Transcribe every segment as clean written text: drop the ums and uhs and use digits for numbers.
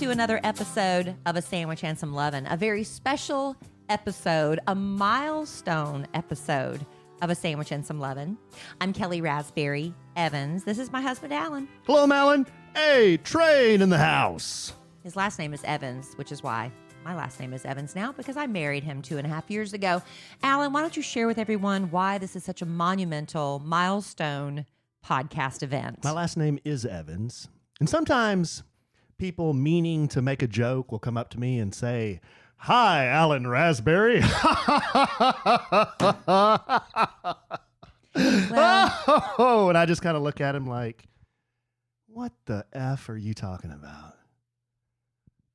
to another episode of A Sandwich and Some Lovin', a very special episode, a milestone episode of A Sandwich and Some Lovin'. I'm Kellie Raspberry Evans. This is my husband, Allen. Hello, I'm Allen. Hey, train in the house. His last name is Evans, which is why my last name is Evans now, because I married him 2.5 years ago. Allen, why don't you share with everyone why this is such a monumental milestone podcast event? My last name is Evans. And sometimes people meaning to make a joke will come up to me and say, "Hi, Allen Raspberry." Well, and I just kind of look at him like, what the F are you talking about?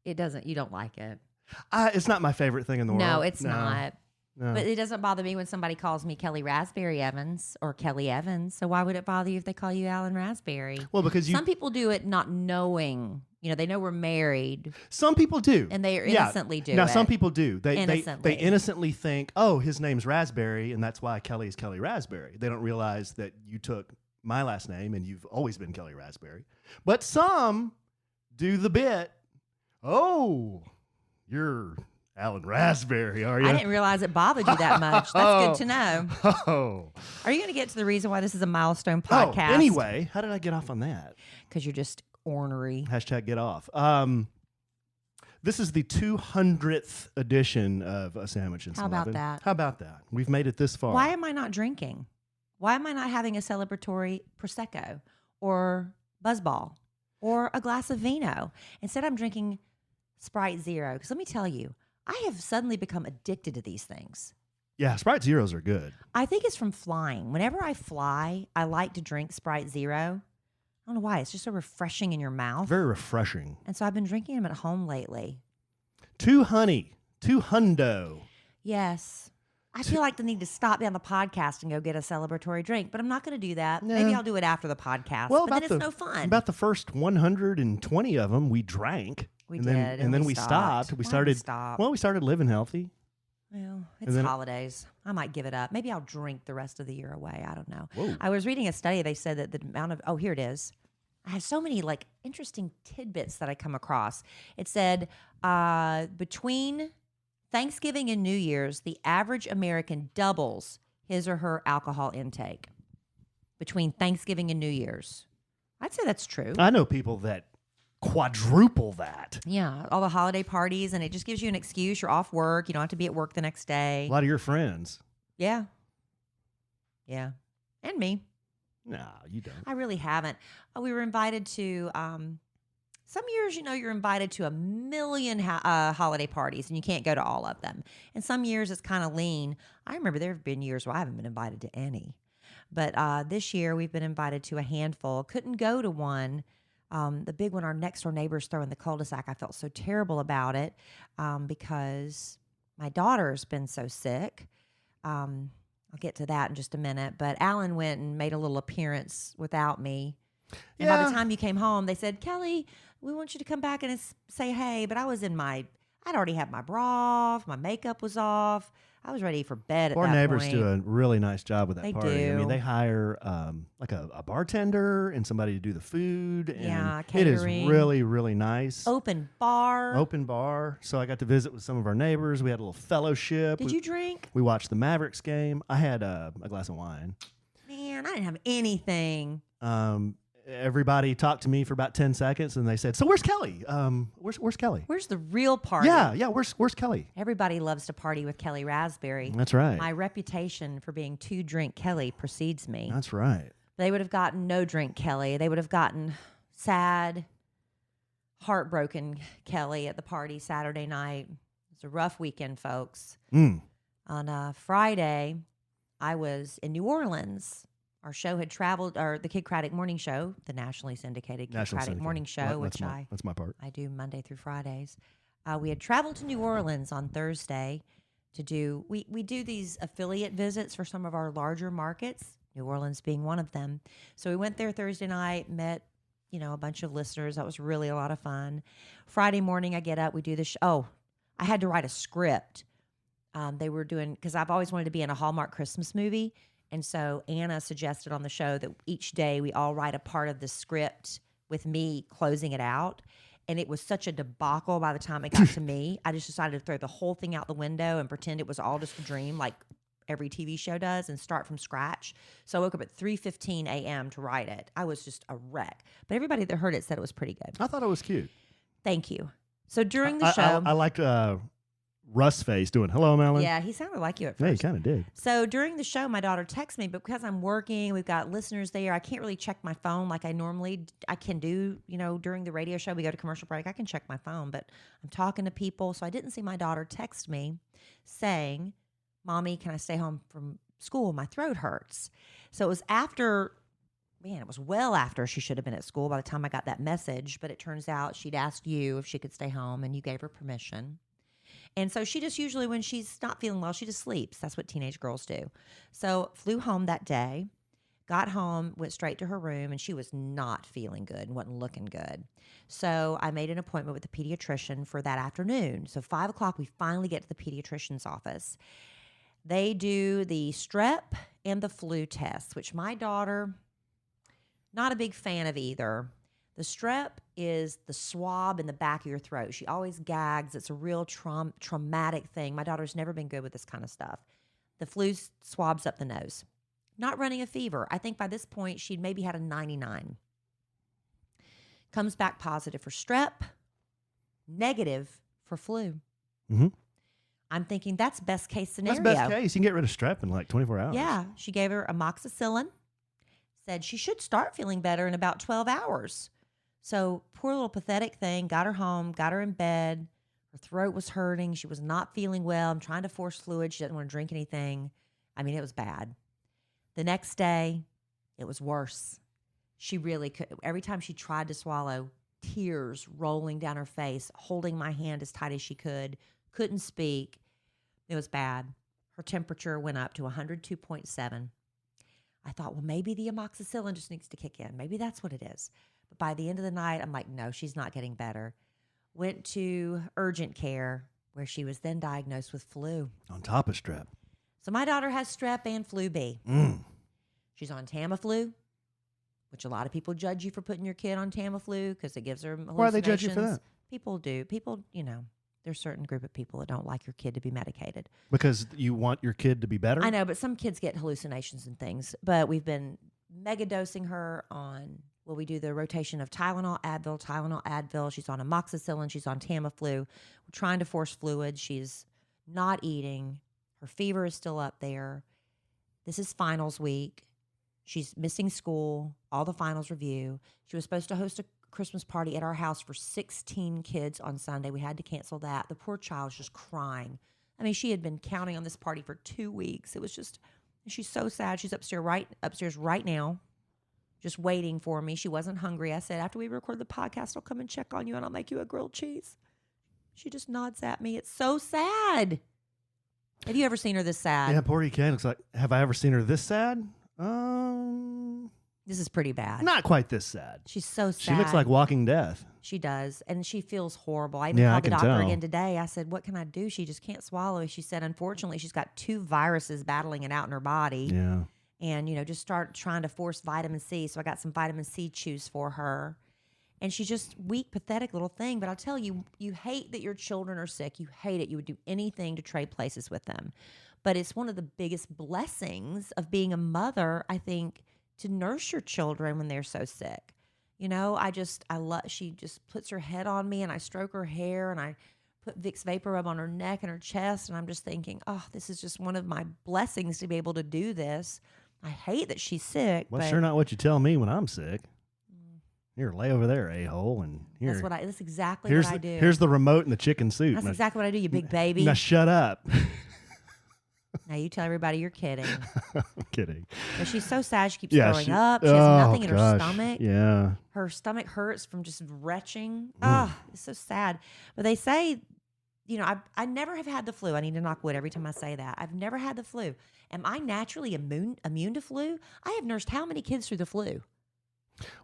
you don't like it. It's not my favorite thing in the world. No, it's not. No. But it doesn't bother me when somebody calls me Kellie Raspberry Evans or Kellie Evans. So why would it bother you if they call you Allen Raspberry? Well, because Some people do it not knowing. You know, they know we're married. Some people do. And they innocently do Now, it. some people do. They Innocently. innocently think, oh, his name's Raspberry, and that's why Kelly is Kellie Raspberry. They don't realize that you took my last name, and you've always been Kellie Raspberry. But some do the bit, oh, you're Allen Raspberry, are you? I didn't realize it bothered you that much. That's good to know. Oh. Are you going to get to the reason why this is a milestone podcast? Anyway, how did I get off on that? Because you're just ornery. Hashtag get off. This is the 200th edition of A Sandwich and How Some about Lovin'. that? How about that? We've made it this far. Why am I not drinking? Why am I not having a celebratory Prosecco or Buzzball or a glass of vino? Instead, I'm drinking Sprite Zero. Because let me tell you, I have suddenly become addicted to these things. Yeah, Sprite Zeros are good. I think it's from flying. Whenever I fly, I like to drink Sprite Zero. I don't know why. It's just so refreshing in your mouth. Very refreshing. And so I've been drinking them at home lately. Two hundo. Yes. I feel like I need to stop down the podcast and go get a celebratory drink, but I'm not going to do that. No. Maybe I'll do it after the podcast. Well, but then it's no fun. About the first 120 of them, we drank. We and did, then, and then we we stopped. stopped. We Why did we started. stop? Well, we started living healthy. Well, And it's then- holidays. I might give it up. Maybe I'll drink the rest of the year away. I don't know. Whoa. I was reading a study. They said that the amount of, here it is. I have so many like interesting tidbits that I come across. It said between Thanksgiving and New Year's, the average American doubles his or her alcohol intake between Thanksgiving and New Year's. I'd say that's true. I know people that quadruple that. Yeah, all the holiday parties, and it just gives you an excuse. You're off work. You don't have to be at work the next day. A lot of your friends. Yeah. Yeah. And me. No, you don't. I really haven't. We were invited to, some years, you're invited to a million holiday parties and you can't go to all of them. And some years it's kind of lean. I remember there have been years where I haven't been invited to any. But this year we've been invited to a handful. Couldn't go to one. The big one, our next door neighbors throw in the cul-de-sac. I felt so terrible about it because my daughter's been so sick. I'll get to that in just a minute. But Alan went and made a little appearance without me. And by the time you came home, they said, "Kellie, we want you to come back and say hey." But I was I'd already had my bra off. My makeup was off. I was ready for bed at Our that neighbors point. do a really nice job with that They party. I do. mean, they hire like a bartender and somebody to do the food. And Yeah, it is catering. really, really nice. Open bar. Open bar. So I got to visit with some of our neighbors. We had a little fellowship. Did you drink? We watched the Mavericks game. I had a glass of wine. Man, I didn't have anything. Everybody talked to me for about 10 seconds, and they said, "So where's Kellie? Where's Kellie?" Where's the real party? Yeah. Where's Kellie? Everybody loves to party with Kellie Raspberry. That's right. My reputation for being too drink Kellie precedes me. That's right. They would have gotten no drink Kellie. They would have gotten sad, heartbroken Kellie at the party Saturday night. It was a rough weekend, folks. On Friday, I was in New Orleans. Our show had traveled, or the Kid Craddock Morning Show, the nationally syndicated Kid Craddock Morning Show, which that's my part. I do Monday through Fridays. We had traveled to New Orleans on Thursday to do, we do these affiliate visits for some of our larger markets, New Orleans being one of them. So we went there Thursday night, met, a bunch of listeners. That was really a lot of fun. Friday morning, I get up, we do the show. Oh, I had to write a script. They were doing, because I've always wanted to be in a Hallmark Christmas movie. And so Anna suggested on the show that each day we all write a part of the script with me closing it out. And it was such a debacle by the time it got to me. I just decided to throw the whole thing out the window and pretend it was all just a dream, like every TV show does, and start from scratch. So I woke up at 3:15 a.m. to write it. I was just a wreck. But everybody that heard it said it was pretty good. I thought it was cute. Thank you. So during the show, I liked Russ face doing "Hello, Melon." yeah, he sounded like you at Yeah, he first. kind of did. So during the show, my daughter texts me, but because I'm working, we've got listeners there. I can't really check my phone like I can do. During the radio show, we go to commercial break. I can check my phone, but I'm talking to people, so I didn't see my daughter text me saying, "Mommy, can I stay home from school? My throat hurts." So it was after. Man, it was well after she should have been at school by the time I got that message. But it turns out she'd asked you if she could stay home, and you gave her permission. And so she just usually, when she's not feeling well, she just sleeps. That's what teenage girls do. So flew home that day, got home, went straight to her room, and she was not feeling good and wasn't looking good. So I made an appointment with the pediatrician for that afternoon. So 5 o'clock, we finally get to the pediatrician's office. They do the strep and the flu tests, which my daughter, not a big fan of either. The strep is the swab in the back of your throat. She always gags. It's a real traumatic thing. My daughter's never been good with this kind of stuff. The flu swabs up the nose. Not running a fever. I think by this point, she'd maybe had a 99. Comes back positive for strep, negative for flu. Mm-hmm. I'm thinking that's best case scenario. That's best case. You can get rid of strep in like 24 hours. Yeah. She gave her amoxicillin. Said she should start feeling better in about 12 hours. So poor little pathetic thing, got her home, got her in bed. Her throat was hurting. She was not feeling well. I'm trying to force fluid. She doesn't want to drink anything. I mean, it was bad. The next day, it was worse. She really could. Every time she tried to swallow, tears rolling down her face, holding my hand as tight as she could, couldn't speak. It was bad. Her temperature went up to 102.7. I thought, well, maybe the amoxicillin just needs to kick in. Maybe that's what it is. But by the end of the night, I'm like, no, she's not getting better. Went to urgent care where she was then diagnosed with flu. On top of strep. So my daughter has strep and flu B. She's on Tamiflu, which a lot of people judge you for putting your kid on Tamiflu because it gives her hallucinations. Why do they judge you for that? People do. People, there's a certain group of people that don't like your kid to be medicated. Because you want your kid to be better? I know, but some kids get hallucinations and things. But we've been mega dosing her on, we do the rotation of Tylenol, Advil. She's on amoxicillin. She's on Tamiflu. We're trying to force fluids. She's not eating. Her fever is still up there. This is finals week. She's missing school, all the finals review. She was supposed to host a Christmas party at our house for 16 kids on Sunday. We had to cancel that. The poor child's just crying. I mean, she had been counting on this party for 2 weeks. It was just, she's so sad. She's upstairs right now, just waiting for me. She wasn't hungry. I said, after we record the podcast, I'll come and check on you and I'll make you a grilled cheese. She just nods at me. It's so sad. Have you ever seen her this sad? Yeah, poor Ken looks like, have I ever seen her this sad? This is pretty bad. Not quite this sad. She's so sad. She looks like walking death. She does. And she feels horrible. I even called the doctor tell. again today. I said, what can I do? She just can't swallow. She said, unfortunately, she's got 2 viruses battling it out in her body. Yeah. And, just start trying to force vitamin C. So I got some vitamin C chews for her. And she's just weak, pathetic little thing. But I'll tell you, you hate that your children are sick. You hate it. You would do anything to trade places with them. But it's one of the biggest blessings of being a mother, I think, to nurse your children when they're so sick. She just puts her head on me and I stroke her hair and I put Vicks Vapor Rub on her neck and her chest. And I'm just thinking, oh, this is just one of my blessings to be able to do this. I hate that she's sick. Well, but sure not what you tell me when I'm sick. Here, lay over there, a-hole. And here, that's exactly what I do. Here's the remote and the chicken soup. That's exactly what I do, you big baby. Now shut up. Now you tell everybody you're kidding. I'm kidding. But she's so sad. She keeps throwing up. She has nothing in her stomach. Yeah. Her stomach hurts from just retching. It's so sad. But they say, I never have had the flu. I need to knock wood every time I say that. I've never had the flu. Am I naturally immune to flu? I have nursed how many kids through the flu?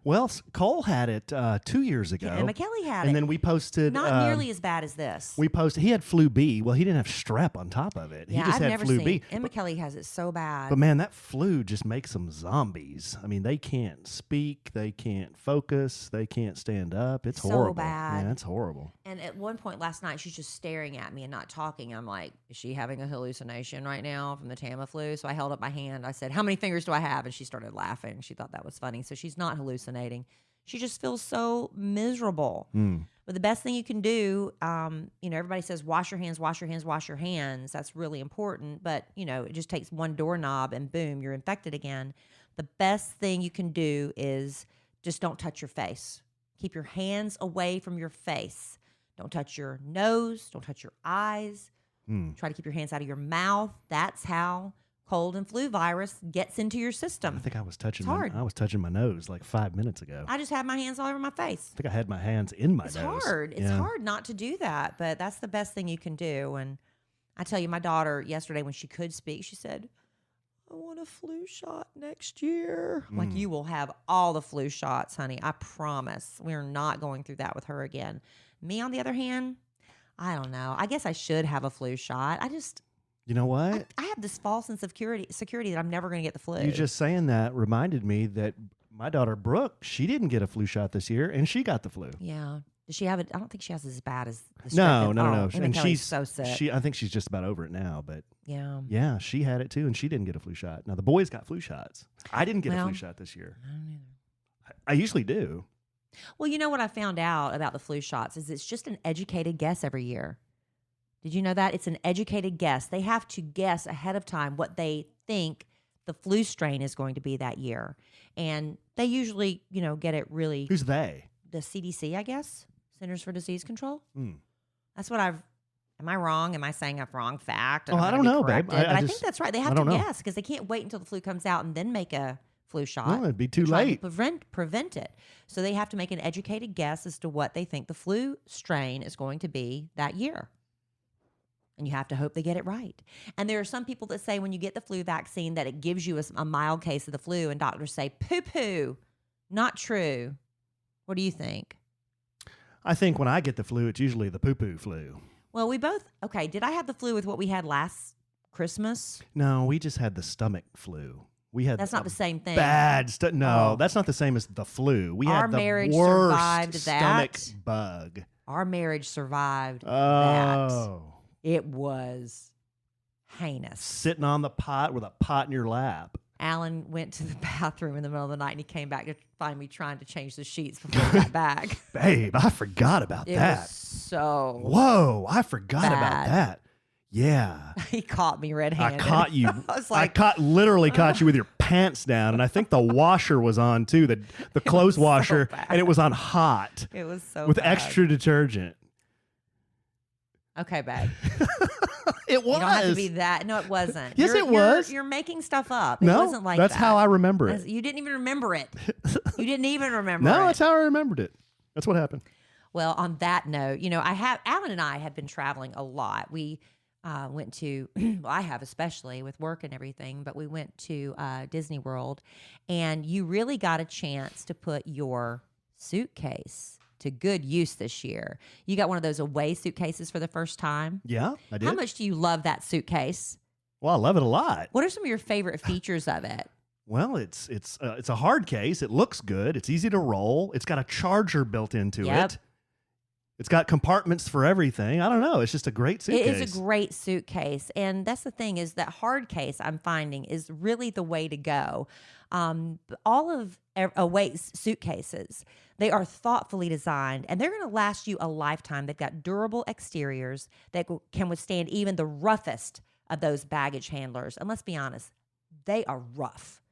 Well, Cole had it 2 years ago. Yeah, and McKellie had and it. then we posted. Not nearly as bad as this. We posted. He had flu B. Well, he didn't have strep on top of it. Yeah, he just I've had never flu seen. B. And McKellie has it so bad. But man, that flu just makes them zombies. I mean, they can't speak, they can't focus, they can't stand up. It's So horrible. bad. Yeah, it's horrible. And at one point last night, she's just staring at me and not talking. I'm like, is she having a hallucination right now from the Tamiflu? So I held up my hand. I said, how many fingers do I have? And she started laughing. She thought that was funny. So she's not hallucinating. She just feels so miserable. But the best thing you can do, everybody says, wash your hands, wash your hands, wash your hands. That's really important. But, it just takes one doorknob and boom, you're infected again. The best thing you can do is just don't touch your face. Keep your hands away from your face. Don't touch your nose. Don't touch your eyes. Try to keep your hands out of your mouth. That's how cold and flu virus gets into your system. I think I was touching. It's hard. I was touching my nose like 5 minutes ago. I just had my hands all over my face. I think I had my hands in my It's nose. hard. It's hard not to do that, but that's the best thing you can do. And I tell you, my daughter yesterday, when she could speak, she said, I want a flu shot next year. I'm like, you will have all the flu shots, honey. I promise. We're not going through that with her again. Me, on the other hand, I don't know. I guess I should have a flu shot. You know what? I have this false sense of security that I'm never going to get the flu. You just saying that reminded me that my daughter Brooke, she didn't get a flu shot this year, and she got the flu. Yeah. Does she have it? I don't think she has it as bad as the No. stricken. And she's so sick. I think she's just about over it now. But yeah, she had it too, and she didn't get a flu shot. Now the boys got flu shots. I didn't get a flu shot this year. I don't either. I usually do. Well, you know what I found out about the flu shots is it's just an educated guess every year. Did you know that? It's an educated guess. They have to guess ahead of time what they think the flu strain is going to be that year. And they usually, get it really. Who's they? The CDC, I guess. Centers for Disease Control. Mm. That's what am I wrong? Am I saying a wrong fact? Oh, I don't know, babe. But I think that's right. They have to guess because they can't wait until the flu comes out and then make a flu shot. No, it'd be too try late. to prevent it. So they have to make an educated guess as to what they think the flu strain is going to be that year. And you have to hope they get it right. And there are some people that say when you get the flu vaccine that it gives you a mild case of the flu, and doctors say, poo-poo, not true. What do you think? I think when I get the flu, it's usually the poo-poo flu. Well, did I have the flu with what we had last Christmas? No, we just had the stomach flu. That's not the same thing. Bad stuff. No, Oh. that's not the same as the flu. We Our had the marriage worst survived stomach that. bug. Our marriage survived that. Oh. It was heinous. Sitting on the pot with a pot in your lap. Alan went to the bathroom in the middle of the night and he came back to find me trying to change the sheets before he got back. Babe, I forgot about It that. was so Whoa, I forgot about bad. that. Yeah. He caught me red-handed. I caught you. I was like, literally caught you with your pants down, and I think the washer was on too, the clothes so washer, bad. and it was on hot it was so with bad. extra detergent. Okay, babe. It was. You don't have to be that. No, it wasn't. Yes, it was. You're making stuff up. It No, wasn't like that. that's how I remember it. You didn't even remember it. You didn't even remember No, it. that's how I remembered it. That's what happened. Well, on that note, Alan and I have been traveling a lot. We went to, I have especially with work and everything, but we went to Disney World, and you really got a chance to put your suitcase to good use this year. You got one of those away suitcases for the first time. Yeah, I did. How much do you love that suitcase? Well, I love it a lot. What are some of your favorite features of it? Well, it's a hard case. It looks good. It's easy to roll. It's got a charger built into Yep. it. It's got compartments for everything. I don't know. It's just a great suitcase. It is a great suitcase. And that's the thing is that hard case I'm finding is really the way to go. All of away suitcases, they are thoughtfully designed and they're going to last you a lifetime. They've got durable exteriors that can withstand even the roughest of those baggage handlers. And let's be honest, they are rough.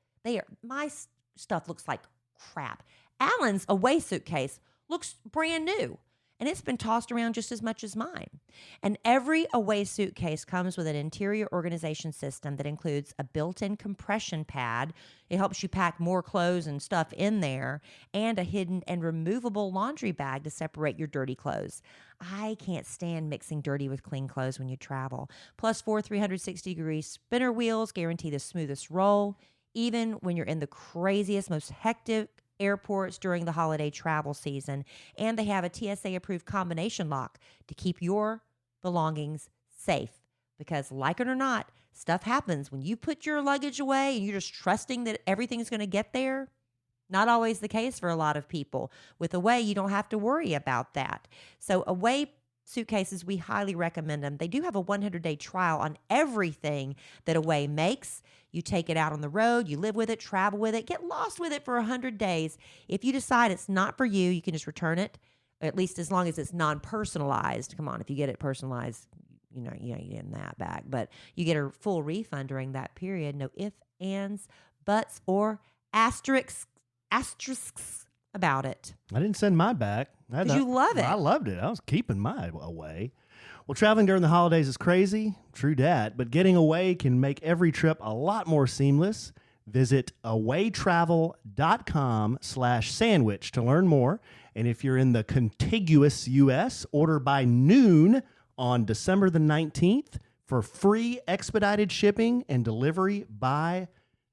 My stuff looks like crap. Alan's away suitcase looks brand new. And it's been tossed around just as much as mine. And every away suitcase comes with an interior organization system that includes a built-in compression pad. It helps you pack more clothes and stuff in there, and a hidden and removable laundry bag to separate your dirty clothes. I can't stand mixing dirty with clean clothes when you travel. Plus, 4 360-degree spinner wheels guarantee the smoothest roll, even when you're in the craziest, most hectic airports during the holiday travel season. And they have a TSA-approved combination lock to keep your belongings safe. Because like it or not, stuff happens. When you put your luggage away and you're just trusting that everything's going to get there, not always the case for a lot of people. With Away, you don't have to worry about that. So Away suitcases, we highly recommend them. They do have a 100-day trial on everything that Away makes. You take it out on the road, you live with it, travel with it, get lost with it for 100 days. If you decide it's not for you, you can just return it, at least as long as it's non-personalized. Come on, if you get it personalized, you're getting that back. But you get a full refund during that period. No ifs, ands, buts, or asterisks about it. I didn't send my back. Because you love it. I loved it. I was keeping mine Away. Well, traveling during the holidays is crazy. True dat. But getting away can make every trip a lot more seamless. Visit awaytravel.com/sandwich to learn more. And if you're in the contiguous U.S., order by noon on December the 19th for free expedited shipping and delivery by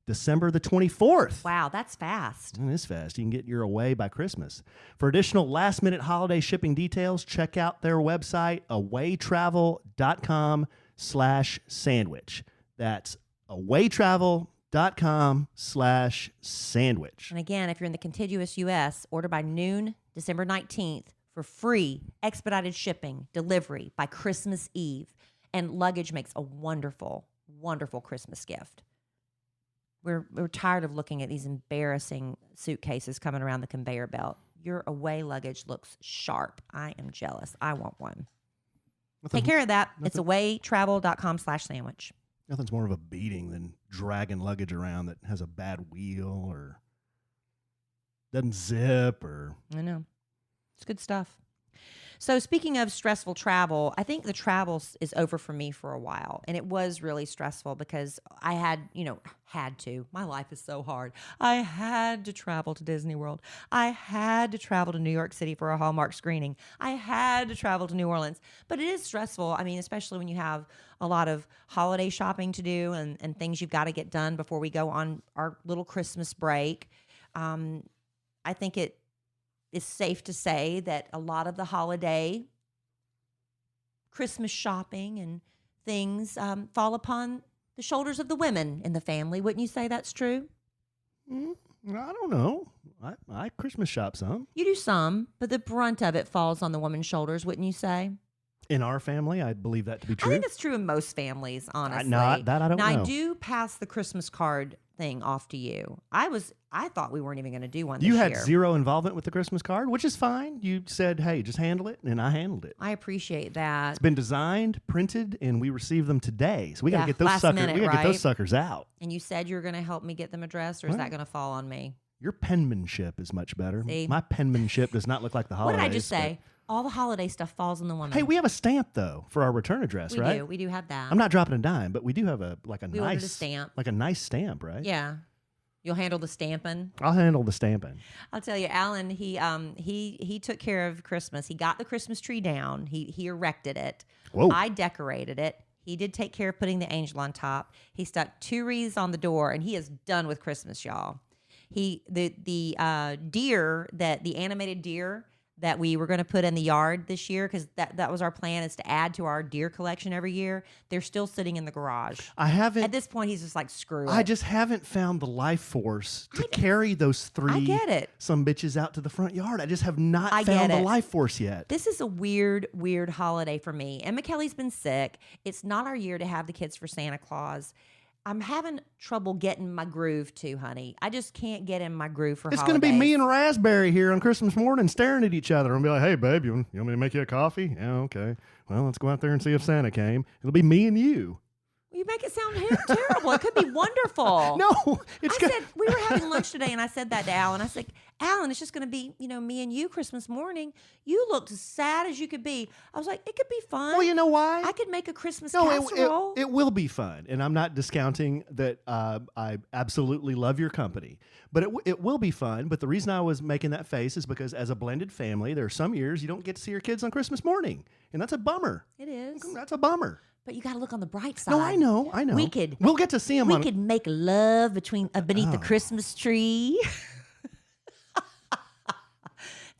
December the 24th. Wow, that's fast. It is fast. You can get your Away by Christmas. For additional last-minute holiday shipping details, check out their website, awaytravel.com/sandwich. That's awaytravel.com/sandwich. And again, if you're in the contiguous U.S., order by noon, December 19th for free expedited shipping, delivery by Christmas Eve. And luggage makes a wonderful, wonderful Christmas gift. We're tired of looking at these embarrassing suitcases coming around the conveyor belt. Your Away luggage looks sharp. I am jealous. I want one. Take care of that. It's awaytravel.com/sandwich. Nothing's more of a beating than dragging luggage around that has a bad wheel or doesn't zip or... I know. It's good stuff. So speaking of stressful travel, I think the travel is over for me for a while. And it was really stressful because I had to. My life is so hard. I had to travel to Disney World. I had to travel to New York City for a Hallmark screening. I had to travel to New Orleans. But it is stressful. I mean, especially when you have a lot of holiday shopping to do and things you've got to get done before we go on our little Christmas break. I think it is safe to say that a lot of the holiday Christmas shopping and things fall upon the shoulders of the women in the family. Wouldn't you say that's true? I don't know. I Christmas shop some. You do some, but the brunt of it falls on the woman's shoulders, wouldn't you say? In our family, I believe that to be true. I think it's true in most families, honestly. That I don't know. I do pass the Christmas card thing off to you. I thought we weren't even going to do one this year. You had zero involvement with the Christmas card, which is fine. You said, hey, just handle it, and I handled it. I appreciate that. It's been designed, printed, and we received them today. So we got to get those last suckers. minute, We got to right? get those suckers out. And you said you were going to help me get them addressed, or is that going to fall on me? Your penmanship is much better. See? My penmanship does not look like the holidays. What did I just say? All the holiday stuff falls on the woman. Hey, we have a stamp though for our return address, right? We do have that. I'm not dropping a dime, but we do have a We ordered a stamp. like a nice stamp, right? Yeah. You'll handle the stamping. I'll handle the stamping. I'll tell you, Alan, he took care of Christmas. He got the Christmas tree down. He erected it. Whoa. I decorated it. He did take care of putting the angel on top. He stuck 2 wreaths on the door, and he is done with Christmas, y'all. The animated deer that we were going to put in the yard this year, because that was our plan, is to add to our deer collection every year. They're still sitting in the garage. At this point, he's just like, screw it. I just haven't found the life force to carry those 3 I get it. some bitches out to the front yard. I just have not found the life force yet. This is a weird holiday for me. Emma Kelly's been sick. It's not our year to have the kids for Santa Claus. I'm having trouble getting my groove too, honey. I just can't get in my groove for It's holidays. going to be me and Raspberry here on Christmas morning staring at each other and be like, hey, babe, you want me to make you a coffee? Yeah, okay. Well, let's go out there and see if Santa came. It'll be me and you. You make it sound terrible. It could be wonderful. No. We were having lunch today, and I said that to Alan. I said, Alan, it's just going to be, me and you Christmas morning. You looked as sad as you could be. I was like, it could be fun. Well, you know why? I could make a Christmas casserole. It will be fun. And I'm not discounting that I absolutely love your company. But it will be fun. But the reason I was making that face is because as a blended family, there are some years you don't get to see your kids on Christmas morning. And that's a bummer. It is. That's a bummer. But you got to look on the bright side. No, I know. We'll get to see them. We could make love beneath the Christmas tree.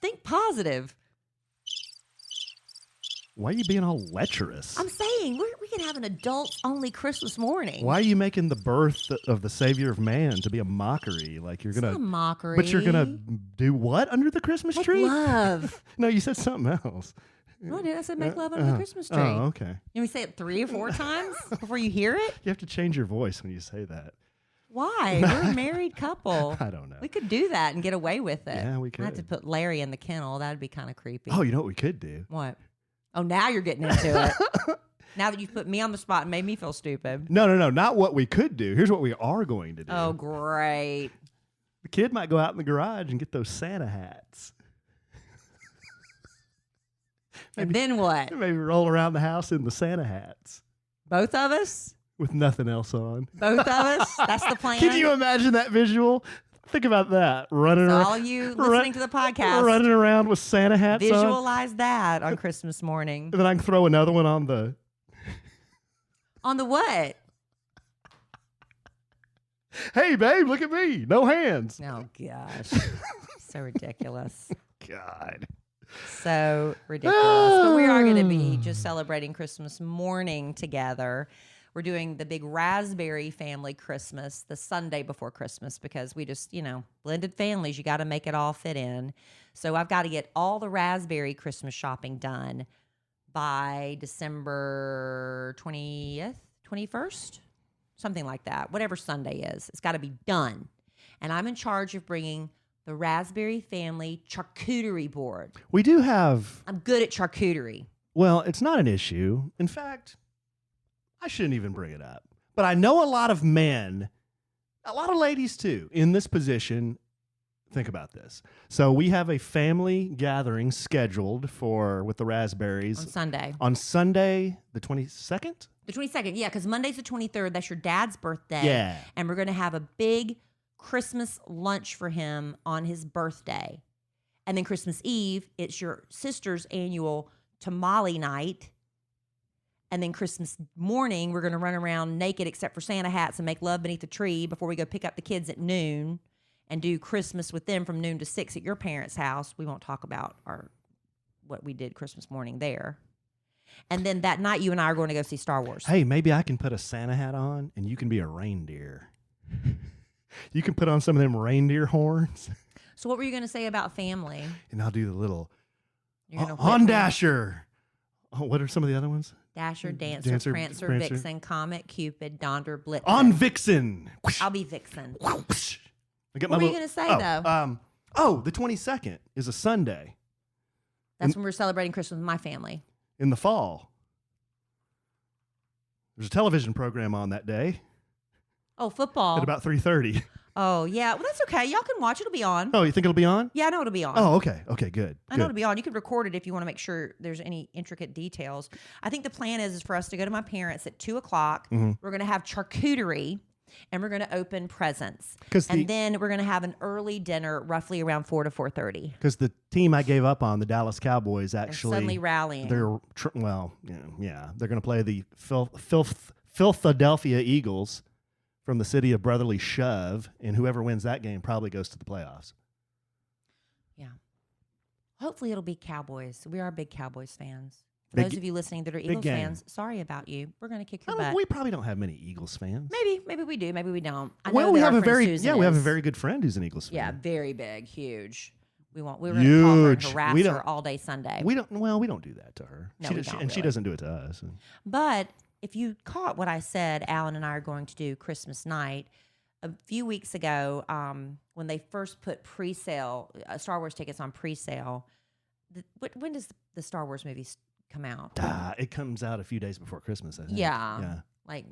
Think positive. Why are you being all lecherous? I'm saying we can have an adults-only Christmas morning. Why are you making the birth of the Savior of man to be a mockery? Like you're It's gonna not a mockery. But you're gonna do what under the Christmas Make tree? love. No, you said something else. No, I did. I said make love under the Christmas tree. Oh, okay. You want me to say it 3 or 4 times before you hear it? You have to change your voice when you say that. Why? We're a married couple. I don't know. We could do that and get away with it. Yeah, we I had to could. put Larry in the kennel. That'd be kind of creepy. Oh, you know what we could do? What? Oh, now you're getting into it. Now that you've put me on the spot and made me feel stupid. No, not what we could do. Here's what we are going to do. Oh, great. The kid might go out in the garage and get those Santa hats. And then what? Maybe roll around the house in the Santa hats Both of us? with nothing else on. Both of us? That's the plan? Can you imagine that visual? Think about that. Running So around. all of you listening to the podcast, Running around with Santa hats on. visualize that on Christmas morning. And then I can throw another one on the... On the what? Hey, babe, look at me. No hands. Oh, gosh. So ridiculous. God. So ridiculous. But we are going to be just celebrating Christmas morning together. We're doing the big raspberry family Christmas the Sunday before Christmas because we just, blended families. You got to make it all fit in. So I've got to get all the raspberry Christmas shopping done by December 20th, 21st, something like that. Whatever Sunday is, it's got to be done. And I'm in charge of bringing the raspberry family charcuterie board. We do have... I'm good at charcuterie. Well, it's not an issue. In fact, I shouldn't even bring it up. But I know a lot of men, a lot of ladies too, in this position. Think about this. So we have a family gathering scheduled with the raspberries On Sunday. on Sunday, the 22nd? The 22nd, yeah, because Monday's the 23rd. That's your dad's birthday. Yeah. And we're going to have a big Christmas lunch for him on his birthday. And then Christmas Eve, it's your sister's annual tamale night. And then Christmas morning, we're going to run around naked except for Santa hats and make love beneath the tree before we go pick up the kids at noon and do Christmas with them from noon to 6 at your parents' house. We won't talk about what we did Christmas morning there. And then that night, you and I are going to go see Star Wars. Hey, maybe I can put a Santa hat on and you can be a reindeer. You can put on some of them reindeer horns. So what were you going to say about family? And I'll do the little You're gonna on whip me. Dasher. Oh, what are some of the other ones? Dasher, Dancer, Dancer, Prancer, Prancer. Vixen, Comet, Cupid, Donder, Blitzen. On Vixen. I'll be Vixen. I get What my were you going to say, though? The 22nd is a Sunday That's when we're celebrating Christmas with my family. in the fall. There's a television program on that day Oh, football. at about 3:30. Oh, yeah. Well, that's okay. Y'all can watch. It'll be on. Oh, you think it'll be on? Yeah, I know it'll be on. Oh, okay. Okay, good. I know it'll be on. You can record it if you want to make sure there's any intricate details. I think the plan is for us to go to my parents at 2 o'clock. Mm-hmm. We're going to have charcuterie, and we're going to open presents. 'Cause And then we're going to have an early dinner, roughly around 4 to 4:30. Because the team I gave up on, the Dallas Cowboys, They're actually suddenly rallying. they're they're going to play the Philadelphia Eagles from the city of brotherly shove, and whoever wins that game probably goes to the playoffs. Yeah. Hopefully it'll be Cowboys. We are big Cowboys fans. For Big- those of you listening that are big Eagles game. fans, sorry about you. We're going to kick I your don't- butt. we probably don't have many Eagles fans. Maybe we do. Maybe we don't. I Well, know we that have our a friend very Susan we have a is. very good friend who's an Eagles fan. Yeah, very big, huge. We're going to call her and Huge. harass We her don't- all day Sunday. we don't do that to her. No, She we does- don't and she really. doesn't do it to us. But if you caught what I said, Alan and I are going to do Christmas night. A few weeks ago, when they first put pre-sale Star Wars tickets on pre-sale, when does the Star Wars movies come out? It comes out a few days before Christmas, I think. Yeah. Like,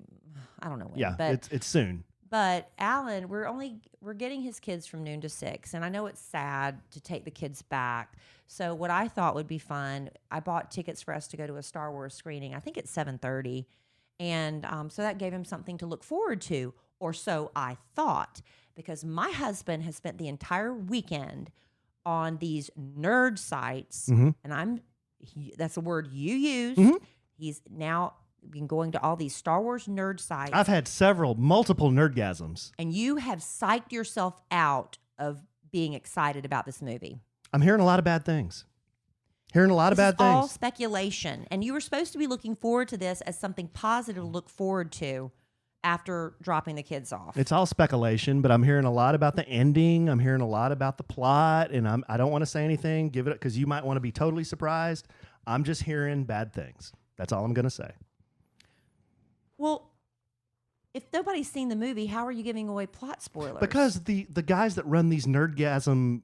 I don't know when. Yeah, but it's soon. But Alan, we're getting his kids from noon to 6, and I know it's sad to take the kids back. So what I thought would be fun, I bought tickets for us to go to a Star Wars screening. I think it's 7:30, and so that gave him something to look forward to, or so I thought, because my husband has spent the entire weekend on these nerd sites, and that's a word you used. He's now been going to all these Star Wars nerd sites. I've had multiple nerdgasms. And you have psyched yourself out of being excited about this movie. I'm hearing a lot of bad things. Hearing a lot of bad This is all things. speculation, and you were supposed to be looking forward to this as something positive to look forward to after dropping the kids off. It's all speculation, but I'm hearing a lot about the ending. I'm hearing a lot about the plot, and I don't want to say anything. Give it because you might want to be totally surprised. I'm just hearing bad things. That's all I'm going to say. Well, if nobody's seen the movie, how are you giving away plot spoilers? Because the guys that run these Nerdgasm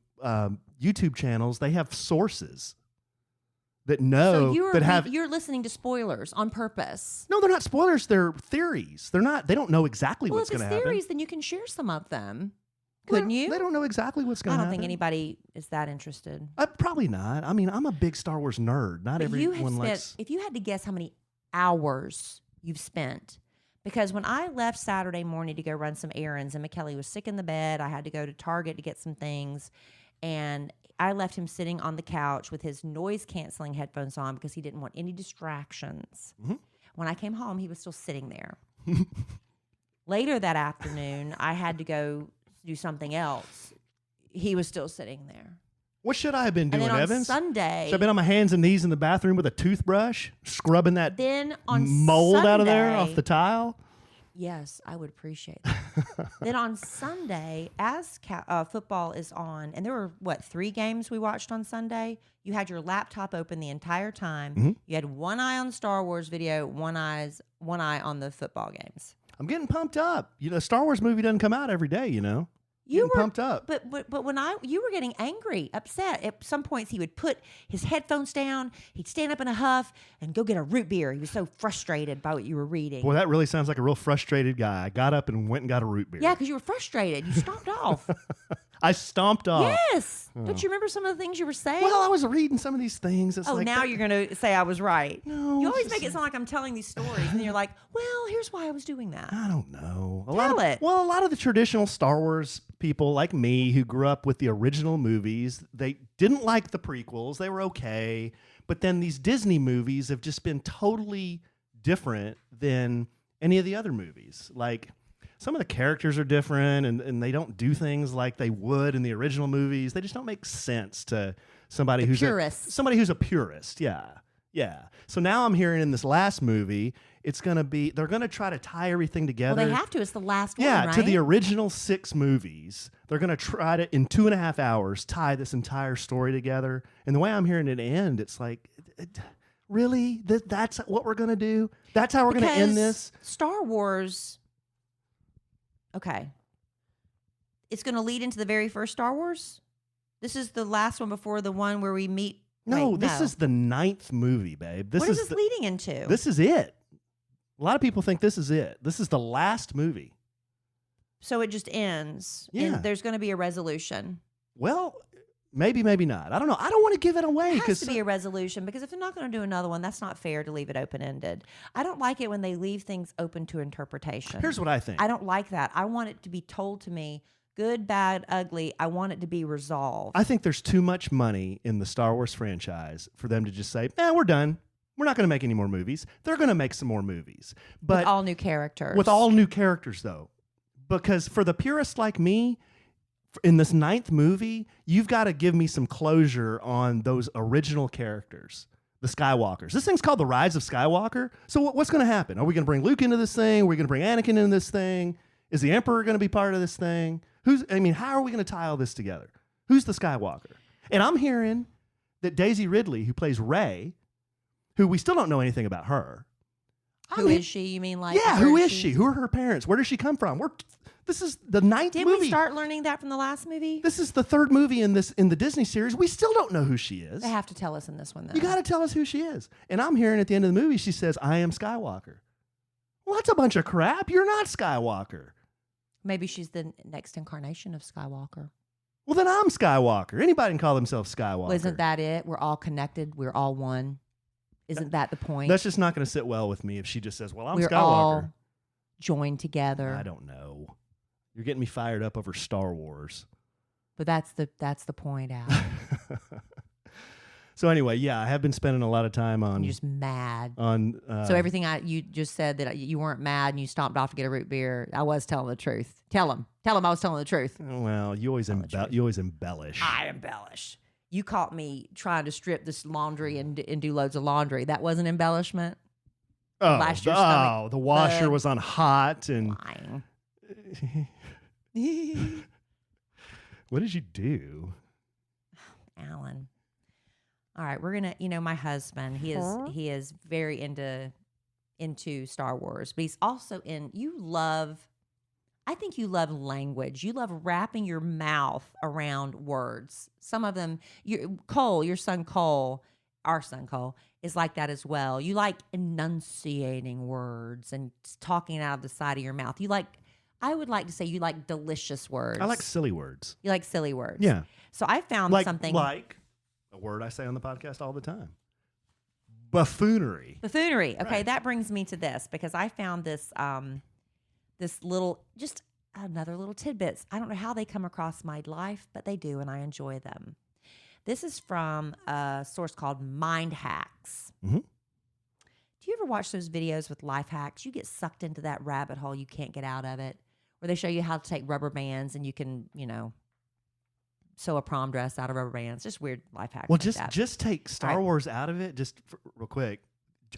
YouTube channels, they have sources that know you're listening to spoilers on purpose. No, they're not spoilers. They're theories. They're not. They don't know exactly what's going to happen. If it's theories, then you can share some of them. Couldn't you? They don't know exactly what's going to happen. I don't think anybody is that interested. Probably not. I mean, I'm a big Star Wars nerd. Not everyone likes. If you had to guess how many hours you've spent, because when I left Saturday morning to go run some errands, and McKelly was sick in the bed, I had to go to Target to get some things, and I left him sitting on the couch with his noise-canceling headphones on because he didn't want any distractions. Mm-hmm. When I came home, he was still sitting there. Later that afternoon, I had to go do something else. He was still sitting there. What should I have been doing, and then on Evans? Sunday, should I have been on my hands and knees in the bathroom with a toothbrush, scrubbing that mold Sunday, out of there off the tile? Yes, I would appreciate that. Then on Sunday, as football is on, and there were, 3 games we watched on Sunday? You had your laptop open the entire time. Mm-hmm. You had one eye on the Star Wars video, one eye on the football games. I'm getting pumped up. A Star Wars movie doesn't come out every day, You were pumped up. But when you were getting angry, upset. At some points, he would put his headphones down. He'd stand up in a huff and go get a root beer. He was so frustrated by what you were reading. Boy, that really sounds like a real frustrated guy. I got up and went and got a root beer. Yeah, because you were frustrated. You stomped off. I stomped off. Yes. Oh. Don't you remember some of the things you were saying? Well, I was reading some of these things. It's now you're going to say I was right. No. You always make it sound like I'm telling these stories, and you're like, well, here's why I was doing that. I don't know. A lot of the traditional Star Wars people like me who grew up with the original movies, they didn't like the prequels. They were okay. But then these Disney movies have just been totally different than any of the other movies. Like, some of the characters are different, and they don't do things like they would in the original movies. They just don't make sense to somebody who's a purist. Yeah. So now I'm hearing in this last movie, they're gonna try to tie everything together. Well, they have to. It's the last one, right? Yeah, to the original 6 movies. They're gonna try to, in 2.5 hours, tie this entire story together. And the way I'm hearing it end, it's like, really? That's what we're gonna do? That's how we're gonna end this? Star Wars. Okay. It's going to lead into the very first Star Wars? This is the last one before the one where we meet. No, this is the 9th movie, babe. What is this leading into? This is it. A lot of people think this is it. This is the last movie. So it just ends. Yeah. And there's going to be a resolution. Well, maybe, maybe not. I don't know. I don't want to give it away. It has to be a resolution, because if they're not going to do another one, that's not fair to leave it open-ended. I don't like it when they leave things open to interpretation. Here's what I think. I don't like that. I want it to be told to me, good, bad, ugly. I want it to be resolved. I think there's too much money in the Star Wars franchise for them to just say, we're done. We're not going to make any more movies. They're going to make some more movies. But with all new characters. With all new characters, though. Because for the purist like me, in this 9th movie, you've got to give me some closure on those original characters, the Skywalkers. This thing's called The Rise of Skywalker. So what's going to happen? Are we going to bring Luke into this thing? Are we going to bring Anakin into this thing? Is the Emperor going to be part of this thing? How are we going to tie all this together? Who's the Skywalker? And I'm hearing that Daisy Ridley, who plays Rey, who we still don't know anything about her. Who is she? You mean like? Yeah, who is she? Who are her parents? Where does she come from? This is the 9th movie. Didn't we start learning that from the last movie? This is the 3rd movie in the Disney series. We still don't know who she is. They have to tell us in this one, though. You got to tell us who she is. And I'm hearing at the end of the movie, she says, I am Skywalker. Well, that's a bunch of crap. You're not Skywalker. Maybe she's the next incarnation of Skywalker. Well, then I'm Skywalker. Anybody can call themselves Skywalker. Well, isn't that it? We're all connected. We're all one. Isn't that the point? That's just not going to sit well with me if she just says, well, I'm We're Skywalker. All joined together. I don't know. You're getting me fired up over Star Wars. But that's the point, Al. So anyway, yeah, I have been spending a lot of time on. You're just mad. So everything you just said that you weren't mad and you stomped off to get a root beer. I was telling the truth. Tell him I was telling the truth. Well, you always embellish. I embellish. you caught me trying to strip this laundry and do loads of laundry. That wasn't embellishment. Oh, Lashed your stomach. the washer Bug. was on hot and Lying. what did you do? Allen. All right, we're gonna. My husband. He is very into Star Wars, but he's also in. I think you love language. You love wrapping your mouth around words. Some of them, your son Cole, our son Cole, is like that as well. You like enunciating words and talking out of the side of your mouth. I would like to say you like delicious words. I like silly words. You like silly words. Yeah. So I found something. Like a word I say on the podcast all the time. Buffoonery. Buffoonery. Okay, Right. that brings me to this because I found this this little, just another little tidbits. I don't know how they come across my life, but they do, and I enjoy them. This is from a source called Mind Hacks. Mm-hmm. Do you ever watch those videos with life hacks? You get sucked into that rabbit hole. You can't get out of it. Where they show you how to take rubber bands and you can, sew a prom dress out of rubber bands. Just weird life hacks. Well, like that. just take Star Wars out of it, real quick.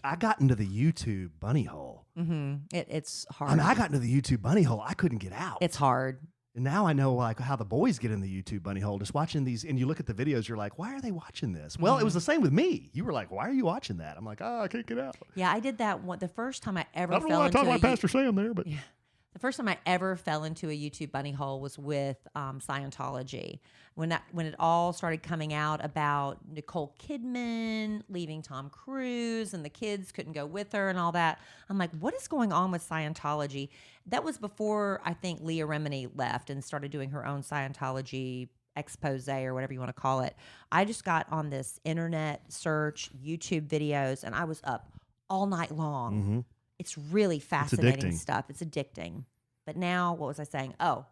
I got into the YouTube bunny hole. Mm-hmm. It's hard. I mean, I got into the YouTube bunny hole. I couldn't get out. It's hard. And now I know how the boys get in the YouTube bunny hole. Just watching these, and you look at the videos, you're like, why are they watching this? Well, it was the same with me. You were like, why are you watching that? I'm like, I can't get out. Yeah, I did that the first time I ever I don't know fell why I into talked about Pastor Sam there, but the first time I ever fell into a YouTube bunny hole was with Scientology. When it all started coming out about Nicole Kidman leaving Tom Cruise and the kids couldn't go with her and all that, I'm like, what is going on with Scientology? That was before I think Leah Remini left and started doing her own Scientology expose or whatever you want to call it. I just got on this internet search, YouTube videos, and I was up all night long. Mm-hmm. It's really fascinating addicting. stuff. It's addicting. But now, what was I saying? Oh,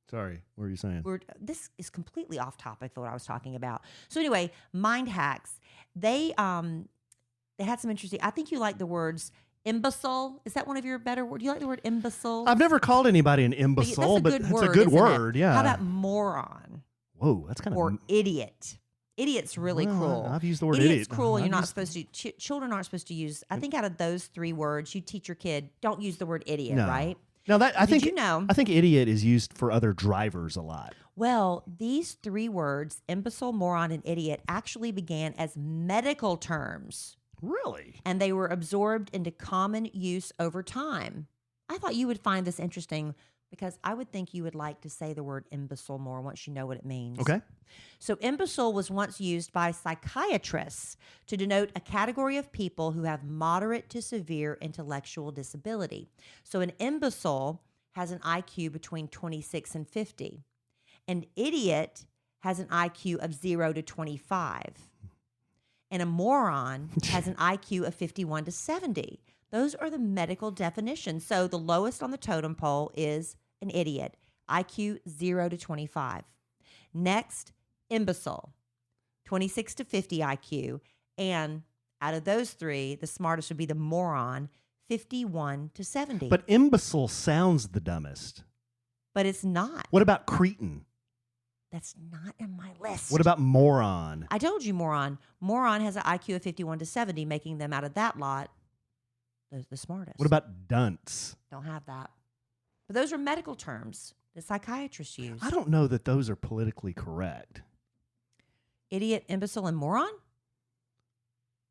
sorry, what were you saying? this is completely off topic for what I was talking about. So anyway, Mind Hacks. They had some interesting. I think you like the words imbecile. Is that one of your better words? Do you like the word imbecile? I've never called anybody an imbecile, but it's a good isn't it? word. Yeah. How about moron Whoa, that's kind of or idiot? Idiot's really cruel. I've used the word Idiot's idiot. cruel. I've You're not used- supposed to. Children aren't supposed to use. I think out of those 3 words, you teach your kid don't use the word idiot, No. right? No, that I think Did you know? I think idiot is used for other drivers a lot. Well, these 3 words, imbecile, moron, and idiot, actually began as medical terms, Really? and they were absorbed into common use over time. I thought you would find this interesting because I would think you would like to say the word imbecile more once you know what it means. Okay. So imbecile was once used by psychiatrists to denote a category of people who have moderate to severe intellectual disability. So an imbecile has an IQ between 26 and 50. An idiot has an IQ of 0 to 25. And a moron has an IQ of 51 to 70. Those are the medical definitions. So the lowest on the totem pole is an idiot, IQ 0 to 25. Next, imbecile, 26 to 50 IQ. And out of those 3, the smartest would be the moron, 51 to 70. But imbecile sounds the dumbest. But it's not. What about cretin? That's not in my list. What about moron? I told you moron. Moron has an IQ of 51 to 70, making them out of that lot the smartest. What about dunce? Don't have that. But those are medical terms that psychiatrists use. I don't know that those are politically correct. Idiot, imbecile, and moron?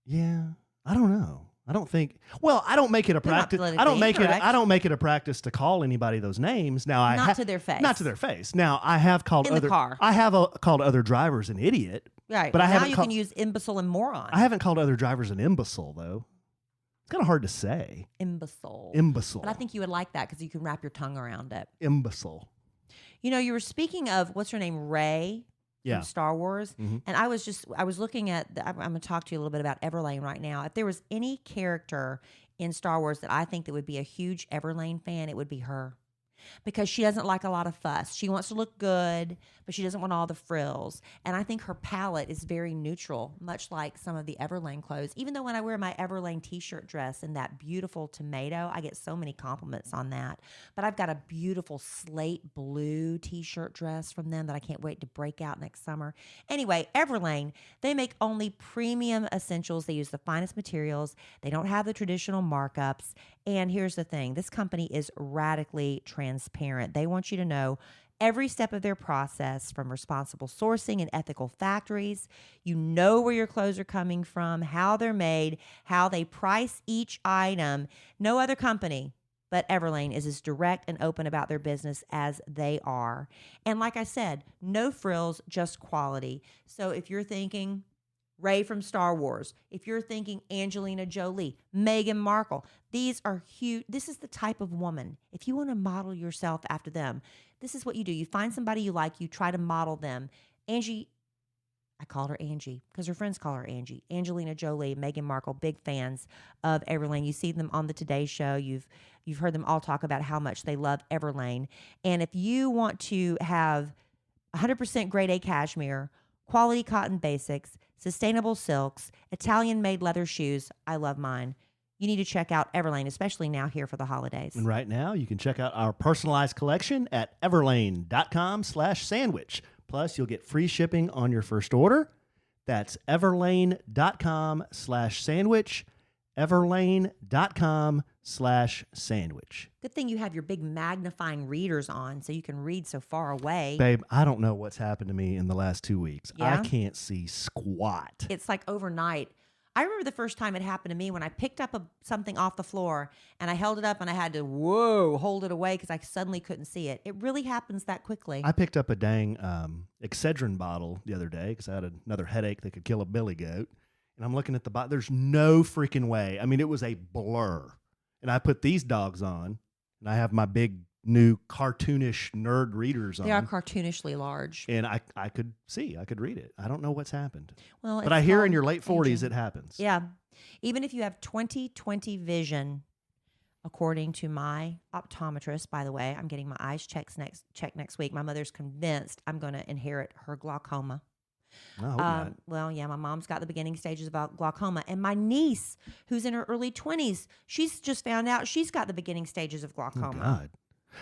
Yeah, I don't know. I don't think. Well, I don't make it a They're not practice. politically I don't make incorrect. it. I don't make it a practice to call anybody those names. Now I Not to their face. Not to their face. Now I have called In the other. car. I have called other drivers an idiot. Right. But I now haven't you called- can use imbecile and moron. I haven't called other drivers an imbecile though. It's kind of hard to say. Imbecile. Imbecile. But I think you would like that because you can wrap your tongue around it. Imbecile. You know, you were speaking of, what's her name, Rey Yeah. from Star Wars. Mhm. And I was looking at, I'm going to talk to you a little bit about Everlane right now. If there was any character in Star Wars that I think that would be a huge Everlane fan, it would be her. because she doesn't like a lot of fuss. She wants to look good, but she doesn't want all the frills. And I think her palette is very neutral, much like some of the Everlane clothes. Even though when I wear my Everlane t-shirt dress in that beautiful tomato, I get so many compliments on that. But I've got a beautiful slate blue t-shirt dress from them that I can't wait to break out next summer. Anyway, Everlane, they make only premium essentials. They use the finest materials. They don't have the traditional markups. And here's the thing, this company is radically transparent. They want you to know every step of their process, from responsible sourcing and ethical factories. You know where your clothes are coming from, how they're made, how they price each item. No other company but Everlane is as direct and open about their business as they are. And like I said, no frills, just quality. So if you're thinking Rey from Star Wars, if you're thinking Angelina Jolie, Meghan Markle, these are huge. This is the type of woman. If you want to model yourself after them, this is what you do. You find somebody you like, you try to model them. Angie, I called her Angie because her friends call her Angie. Angelina Jolie, Meghan Markle, big fans of Everlane. You see them on the Today Show. You've heard them all talk about how much they love Everlane. And if you want to have 100% grade A cashmere, quality cotton basics, sustainable silks, Italian-made leather shoes, I love mine. You need to check out Everlane, especially now here for the holidays. And right now, you can check out our personalized collection at everlane.com/sandwich. Plus, you'll get free shipping on your first order. That's everlane.com/sandwich. everlane.com/sandwich. Good thing you have your big magnifying readers on so you can read so far away. Babe, I don't know what's happened to me in the last 2 weeks. Yeah? I can't see squat. It's like overnight. I remember the first time it happened to me when I picked up something off the floor and I held it up and I had to, hold it away because I suddenly couldn't see it. It really happens that quickly. I picked up a dang Excedrin bottle the other day because I had another headache that could kill a billy goat. And I'm looking at the bottle. There's no freaking way. I mean, it was a blur. And I put these dogs on, and I have my big new cartoonish nerd readers on. They are cartoonishly large. And I could see. I could read it. I don't know what's happened. Well, but I hear in called your late 40s aging. it happens. Yeah. Even if you have 20/20 vision, according to my optometrist, by the way, I'm getting my eyes checked next week. My mother's convinced I'm going to inherit her glaucoma. I hope not. Well, yeah, my mom's got the beginning stages of glaucoma. And my niece, who's in her early 20s, she's just found out she's got the beginning stages of Oh, glaucoma. God.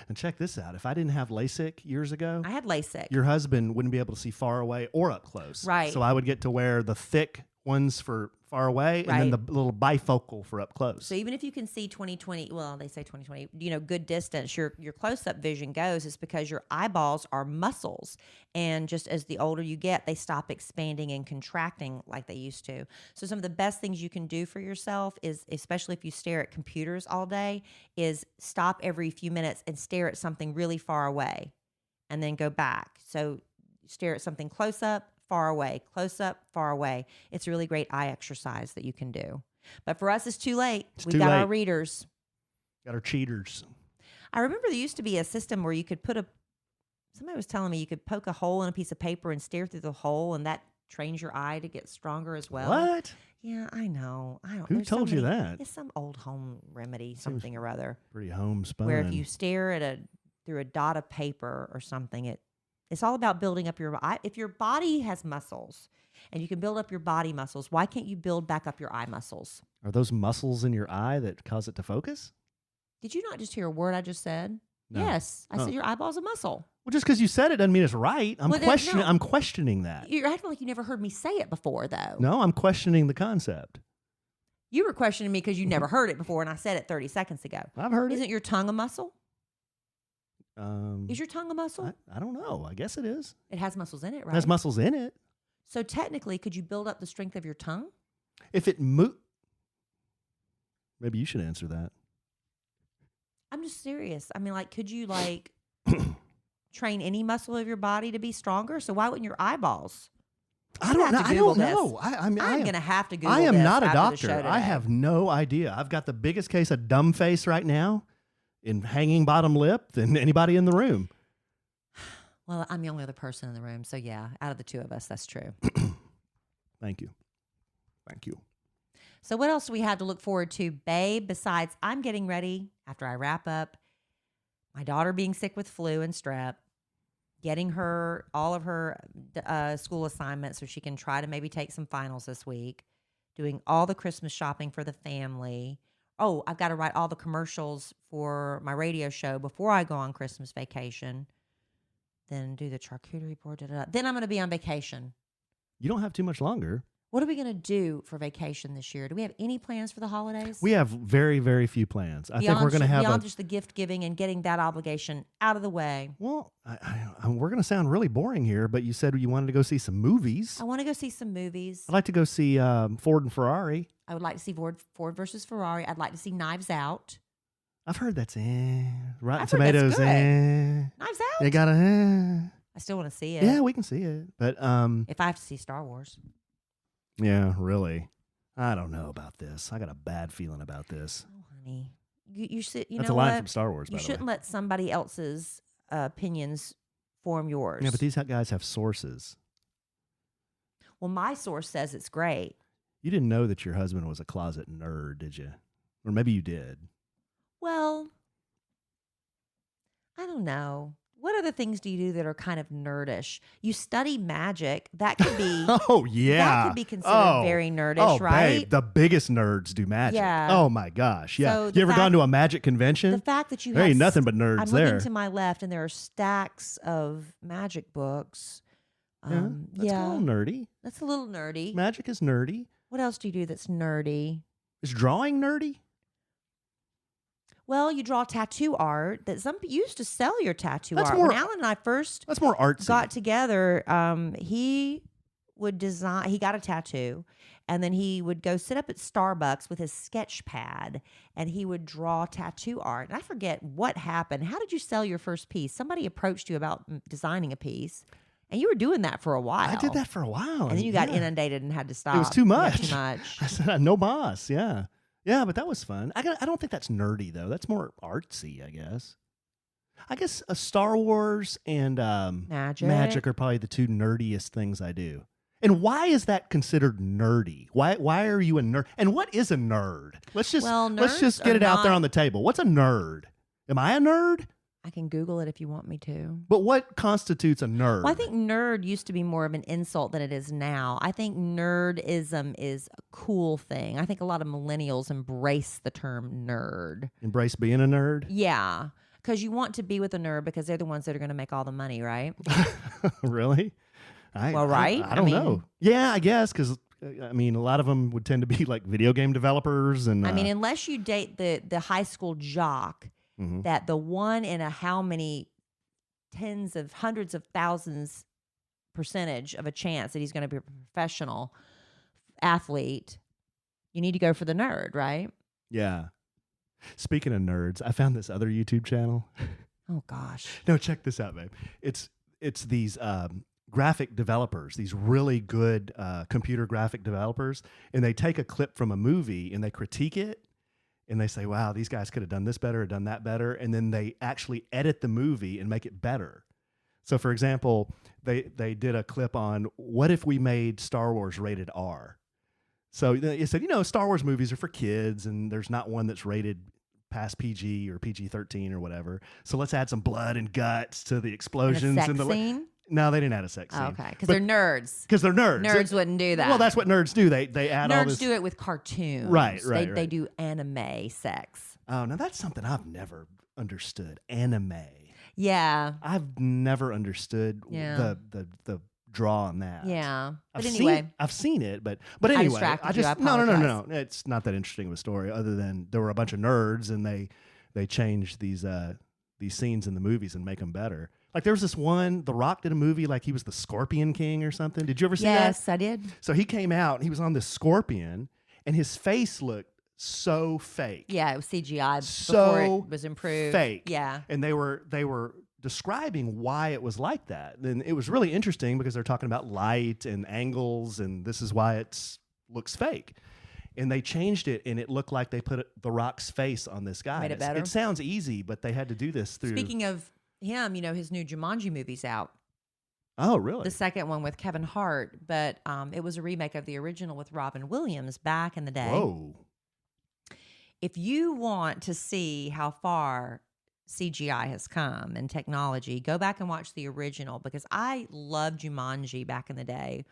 And check this out. If I didn't have LASIK years ago, I had LASIK. your husband wouldn't be able to see far away or up close. Right. So I would get to wear the thick ones for far away and then Right. the little bifocal for up close. So even if you can see 20/20, well, they say 20/20, good distance, your close-up vision goes, it's because your eyeballs are muscles. And just as the older you get, they stop expanding and contracting like they used to. So some of the best things you can do for yourself is, especially if you stare at computers all day, is stop every few minutes and stare at something really far away and then go back. So stare at something close up, far away, close up, far away. It's a really great eye exercise that you can do. But for us, it's too late. We've too got our late. readers. Got our cheaters. I remember there used to be a system where you could somebody was telling me you could poke a hole in a piece of paper and stare through the hole, and that trains your eye to get stronger as well. What? Yeah, I know. Who there's so told you many- that? It's some old home remedy, something or other, Pretty homespun. where if you stare at through a dot of paper or something, it's all about building up your eye. If your body has muscles and you can build up your body muscles, why can't you build back up your eye muscles? Are those muscles in your eye that cause it to focus? Did you not just hear a word I just said? No. Yes. I Oh. said your eyeball's a muscle. Well, just because you said it doesn't mean it's right. I'm Well, then, no. I'm questioning that. You're acting like you never heard me say it before, though. No, I'm questioning the concept. You were questioning me because you never heard it before, and I said it 30 seconds ago. I've heard Isn't your tongue a muscle? it. Is your tongue a muscle? I don't know. I guess it is. It has muscles in it, It right? has muscles in it. So technically, could you build up the strength of your tongue? If it maybe you should answer that. I'm just serious. I mean, could you train any muscle of your body to be stronger? So why wouldn't your eyeballs? I don't know. have to I Google don't this. know. I'm going to have to Google I am this not a after the show doctor. I today. have no idea. I've got the biggest case of dumb face right now in hanging bottom lip than anybody in the room. Well, I'm the only other person in the room. So yeah, out of the two of us, that's true. Thank you. Thank you. So what else do we have to look forward to, babe, besides I'm getting ready after I wrap up my daughter being sick with flu and strep, getting her all of her school assignments so she can try to maybe take some finals this week, doing all the Christmas shopping for the family. Oh, I've got to write all the commercials for my radio show before I go on Christmas vacation. Then do the charcuterie board. Then I'm going to be on vacation. You don't have too much longer. What are we going to do for vacation this year? Do we have any plans for the holidays? We have very, very few plans. I think we're going to have beyond just the gift giving and getting that obligation out of the way. Well, we're going to sound really boring here, but you said you wanted to go see some movies. I want to go see some movies. I'd like to go see Ford and Ferrari. I would like to see Ford versus Ferrari. I'd like to see Knives Out. I've heard that's Rotten I've heard Tomatoes. that's good. Knives Out. They got I still want to see it. Yeah, we can see it, but if I have to see Star Wars. Yeah, really. I don't know about this. I got a bad feeling about this. Oh, honey, you should. That's know a line what? from Star Wars. You shouldn't let somebody else's opinions form yours. Yeah, but these guys have sources. Well, my source says it's great. You didn't know that your husband was a closet nerd, did you? Or maybe you did. Well, I don't know. What other things do you do that are kind of nerdish? You study magic. That could be. Oh, yeah. That could be considered very nerdish, right? Babe, the biggest nerds do magic. Yeah. Oh, my gosh. Yeah. So you ever gone to a magic convention? The fact that you there have ain't nothing but nerds I'm there. looking to my left, and there are stacks of magic books. That's a little nerdy. That's a little nerdy. Magic is nerdy. What else do you do that's nerdy? Is drawing nerdy? Well, you draw tattoo art. That some you used to sell your tattoo That's art. more- When Alan and I first That's more artsy. got together, he would design. He got a tattoo, and then he would go sit up at Starbucks with his sketch pad, and he would draw tattoo art. And I forget what happened. How did you sell your first piece? Somebody approached you about designing a piece, and you were doing that for a while. I did that for a while. and then you got yeah. inundated and had to stop. It was too You much. got too much. I said, no boss. Yeah. Yeah, but that was fun. I don't think that's nerdy, though. That's more artsy, I guess. I guess Star Wars and magic are probably the two nerdiest things I do. And why is that considered nerdy? Why are you a nerd? And what is a nerd? Let's just get it out there on the table. What's a nerd? Am I a nerd? I can Google it if you want me to. But what constitutes a nerd? Well, I think nerd used to be more of an insult than it is now. I think nerdism is a cool thing. I think a lot of millennials embrace the term nerd. Embrace being a nerd? Yeah, because you want to be with a nerd because they're the ones that are going to make all the money, right? Really? Right? I don't know. Yeah, I guess, because a lot of them would tend to be like video game developers. And unless you date the high school jock, mm-hmm. that the one in a how many tens of hundreds of thousands percentage of a chance that he's going to be a professional athlete, you need to go for the nerd, right? Yeah. Speaking of nerds, I found this other YouTube channel. Oh gosh. No, check this out, babe. It's these graphic developers, these really good computer graphic developers, and they take a clip from a movie and they critique it. And they say, wow, these guys could have done this better or done that better. And then they actually edit the movie and make it better. So, for example, they did a clip on what if we made Star Wars rated R? So they said, Star Wars movies are for kids, and there's not one that's rated past PG or PG-13 or whatever. So let's add some blood and guts to the explosions. And a sex scene? No, they didn't add a sex scene. Oh, okay, because they're nerds. Because they're nerds. Nerds wouldn't do that. Well, that's what nerds do. They add all this. Nerds do it with cartoons. Right. They do anime sex. Oh, now that's something I've never understood. Anime. Yeah. I've never understood Yeah. the draw on that. Yeah. But Anyway, I've seen it, but anyway, distracted you. I no. apologize. It's not that interesting of a story. Other than there were a bunch of nerds and they changed these scenes in the movies and make them better. Like there was this one, The Rock did a movie like he was the Scorpion King or something. Did you ever see that? Yes, I did. So he came out and he was on this scorpion and his face looked so fake. Yeah, it was CGI So before it was improved. fake. Yeah. And they were describing why it was like that. And it was really interesting because they're talking about light and angles and this is why it looks fake. And they changed it, and it looked like they put The Rock's face on this guy. Made it better. It sounds easy, but they had to do this through. Speaking of him, his new Jumanji movie's out. Oh, really? The second one with Kevin Hart, but it was a remake of the original with Robin Williams back in the day. Whoa. If you want to see how far CGI has come and technology, go back and watch the original because I loved Jumanji back in the day.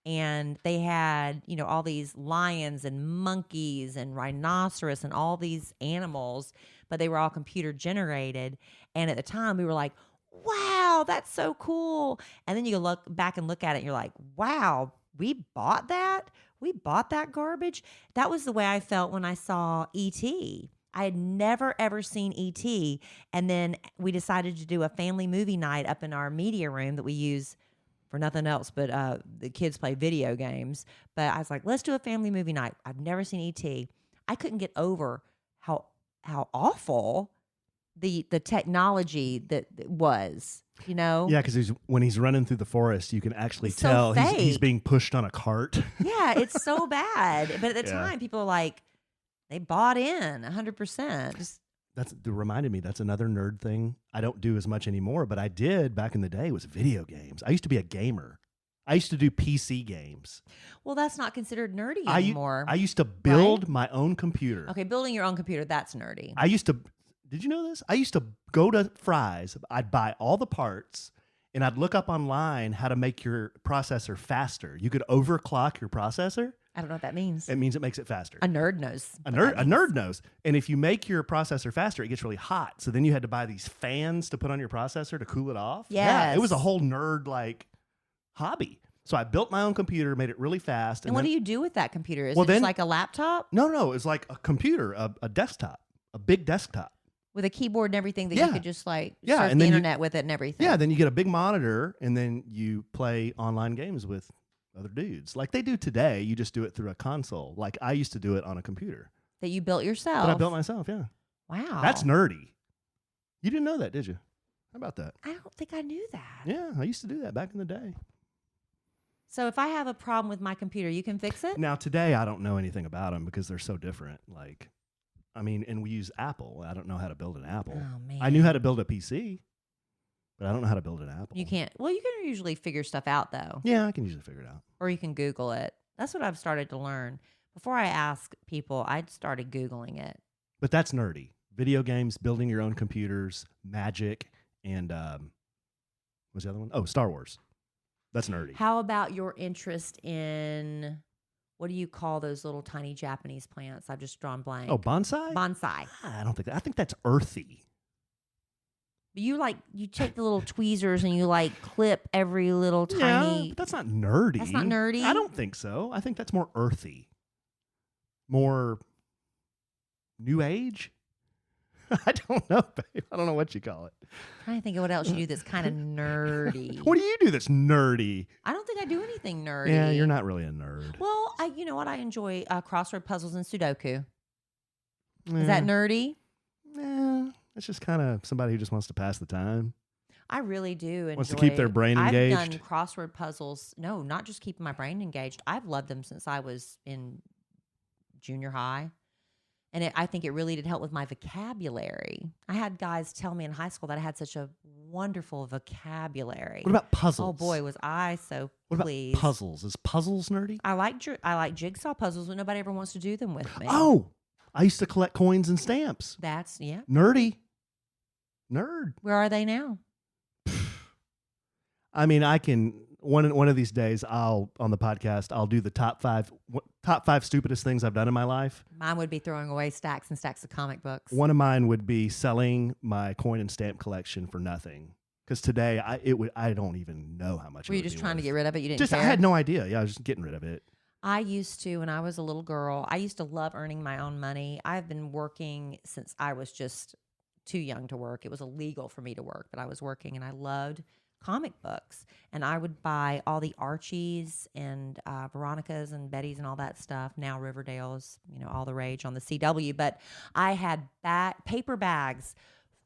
And they had, all these lions and monkeys and rhinoceros and all these animals, but they were all computer generated. And at the time, we were like, wow, that's so cool. And then you look back and look at it, and you're like, wow, we bought that? We bought that garbage? That was the way I felt when I saw E.T. I had never, ever seen E.T. And then we decided to do a family movie night up in our media room that we use for nothing else but the kids play video games. But I was like, let's do a family movie night. I've never seen E.T. I couldn't get over how awful the technology that was, Yeah, because when he's running through the forest, you can actually It's so tell he's fake. being pushed on a cart. Yeah, it's so bad. But at the Yeah. time, people were like, they bought in 100%. Just That reminded me. That's another nerd thing I don't do as much anymore, but I did back in the day. Was video games. I used to be a gamer. I used to do PC games. well, that's not considered nerdy I anymore. used to build my own computer. Okay, building your own computer, that's nerdy. I used to. Did you know this? I used to go to Fry's. I'd buy all the parts, and I'd look up online how to make your processor faster. You could overclock your processor. I don't know what that means. It means it makes it faster. A nerd knows. A what that means. nerd knows. And if you make your processor faster, it gets really hot. So then you had to buy these fans to put on your processor to cool it off. Yeah, it was a Yes. whole nerd hobby. So I built my own computer, made it really fast. And what then, do you do with that computer? Is Well, it just then- like a laptop No, it's like a computer, a desktop, a big desktop. with a keyboard and everything that Yeah. you could just like Yeah, surf and the then you- internet with it and everything? Yeah, then you get a big monitor, and then you play online games with other dudes like they do today. You just do it through a console. Like I used to do it on a computer, That you built yourself. but I built myself. Yeah, Wow. that's nerdy. You didn't know that, did you? How about that? I don't think I knew that. Yeah, I used to do that back in the day. So if I have a problem with my computer, you can fix it? Now today, I don't know anything about them because they're so different. And we use Apple. I don't know how to build an Apple. Oh, man. I knew how to build a PC, but I don't know how to build an Apple. You can't. Well, you can usually figure stuff out, though. Yeah, I can usually figure it out. Or you can Google it. That's what I've started to learn. Before I ask people, I started Googling it. But that's nerdy. Video games, building your own computers, magic, and what's the other one? Oh, Star Wars. That's nerdy. How about your interest in, what do you call those little tiny Japanese plants? I've just drawn blank. Oh, bonsai? Bonsai. I don't think that. I think that's earthy. But you take the little tweezers and you like clip every little Yeah, tiny. but that's not nerdy. That's not nerdy? I don't think so. I think that's more earthy. More new age? I don't know, babe. I don't know what you call it. Trying to think of what else you do that's kind of nerdy. What do you do that's nerdy? I don't think I do anything nerdy. Yeah, you're not really a nerd. Well, you know what? I enjoy crossword puzzles and Sudoku. Is that nerdy? Nah, that's just kind of somebody who just wants to pass the time. I really do enjoy. Wants to keep their brain I've engaged. done crossword puzzles. No, not just keeping my brain engaged. I've loved them since I was in junior high. And I think it really did help with my vocabulary. I had guys tell me in high school that I had such a wonderful vocabulary. What about puzzles? Oh boy, was I so What about pleased. puzzles? Is puzzles nerdy? I like jigsaw puzzles, but nobody ever wants to do them with me. Oh, I used to collect coins and stamps. That's yeah. Nerdy. Nerd. Where are they now? I mean, I can one of these days on the podcast I'll do the top five stupidest things I've done in my life. Mine would be throwing away stacks and stacks of comic books. One of mine would be selling my coin and stamp collection for nothing. Because today I don't even know how much. Were you just trying to get rid of it? You didn't Just care? I had no idea. Yeah, I was just getting rid of it. I used to, when I was a little girl, I used to love earning my own money. I've been working since I was just too young to work. It was illegal for me to work, but I was working and I loved comic books. And I would buy all the Archies and Veronicas and Bettys and all that stuff. Now Riverdale's, all the rage on the CW. But I had paper bags,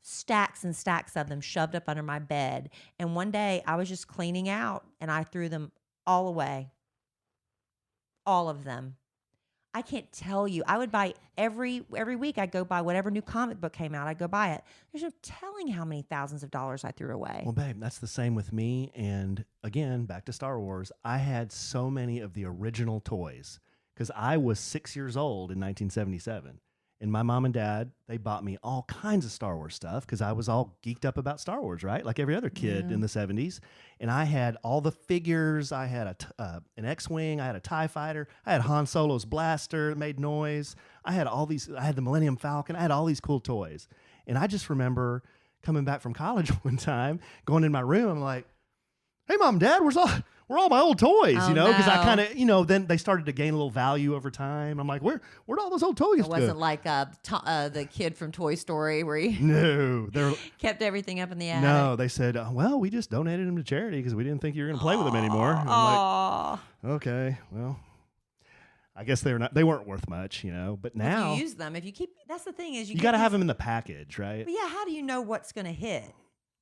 stacks and stacks of them shoved up under my bed. And one day I was just cleaning out and I threw them all away. All of them. I can't tell you. I would buy every week. I'd go buy whatever new comic book came out. I'd go buy it. There's no telling how many thousands of dollars I threw away. Well, babe, that's the same with me. And again, back to Star Wars. I had so many of the original toys because I was 6 years old in 1977. And my mom and dad, they bought me all kinds of Star Wars stuff because I was all geeked up about Star Wars, right? Like every other kid in the 70s. And I had all the figures. I had an X-Wing. I had a TIE fighter. I had Han Solo's blaster that made noise. I had all these. I had the Millennium Falcon. I had all these cool toys. And I just remember coming back from college one time, going in my room. I'm like, hey, Mom and Dad, where's all my old toys, Oh, because I no. kind of, then they started to gain a little value over time. I'm like, where'd all those old toys It go? wasn't like the kid from Toy Story where he No, kept everything up in the attic. no, they said, well, we just donated them to charity because we didn't think you were going to play with them anymore. And I'm Aw. like, okay, well, I guess they weren't worth much, but now If you use them, if you keep, that's the thing is you got to have them in the package, right? But yeah, how do you know what's going to hit?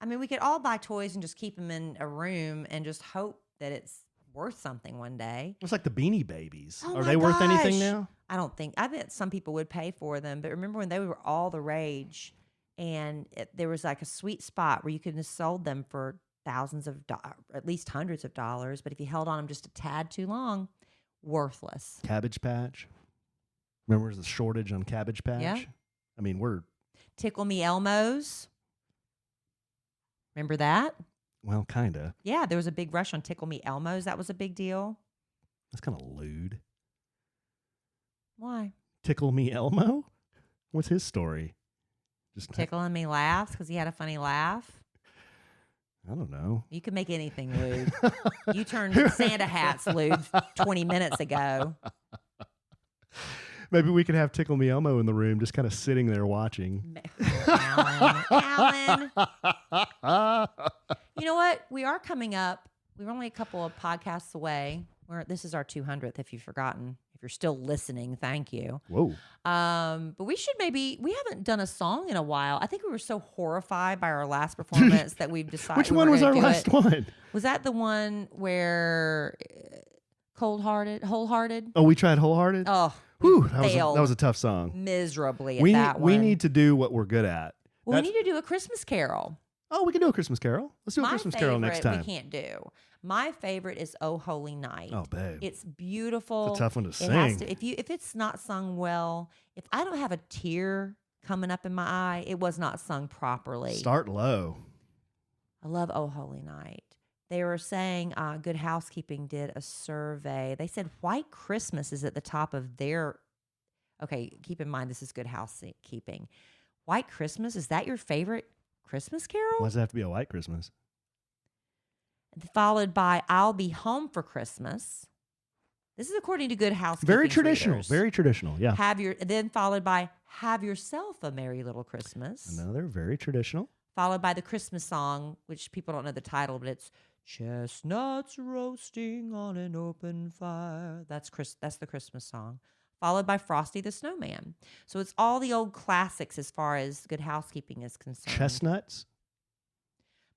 I mean, we could all buy toys and just keep them in a room and just hope that it's worth something one day. It's like the Beanie Babies. Oh Are my they worth anything gosh. now? I don't think. I bet some people would pay for them, but remember when they were all the rage, and there was like a sweet spot where you could have sold them for thousands of dollars, at least hundreds of dollars. But if you held on them just a tad too long, worthless. Cabbage Patch. Remember the shortage on Cabbage Patch? Yeah. I mean, we're Tickle Me Elmos. Remember that? well, kind of. Yeah, there was a big rush on Tickle Me Elmos. That was a big deal. That's kind of lewd. Why? Tickle Me Elmo? What's his story? Just Tickling me laughs because he had a funny laugh. I don't know. You can make anything lewd. You turned Santa hats lewd 20 minutes ago. Maybe we could have Tickle Me Elmo in the room, just kind of sitting there watching. Alan. You know what? We are coming up. We're only a couple of podcasts away. This is our 200th, if you've forgotten. If you're still listening, thank you. Whoa. But we haven't done a song in a while. I think we were so horrified by our last performance that we've decided. Which one was our last one? Was that the one where Wholehearted? Oh, we tried Wholehearted? Oh, Whew, we that was a tough song. miserably at We that we one. need to do what we're good at. Well, we need to do a Christmas Carol. Oh, we can do a Christmas Carol. Let's do a My Christmas Carol next favorite time. We can't do. My favorite is "Oh Holy Night." Oh, babe. It's beautiful. It's a tough one to It has sing. to, if it's not sung well, if I don't have a tear coming up in my eye, it was not sung properly. Start low. I love "Oh Holy Night." They were saying Good Housekeeping did a survey. They said White Christmas is at the top of their. Okay, keep in mind this is Good Housekeeping. White Christmas, is that your favorite Christmas Carol? Why does it have to be a white Christmas? Followed by I'll Be Home for Christmas. This is according to Good Housekeeping. Very traditional. Very traditional. Yeah. Then followed by Have Yourself a Merry Little Christmas. Another very traditional. Followed by the Christmas song, which people don't know the title, but it's Chestnuts Roasting on an Open Fire. That's the Christmas song. Followed by Frosty the Snowman. So it's all the old classics as far as Good Housekeeping is concerned. Chestnuts.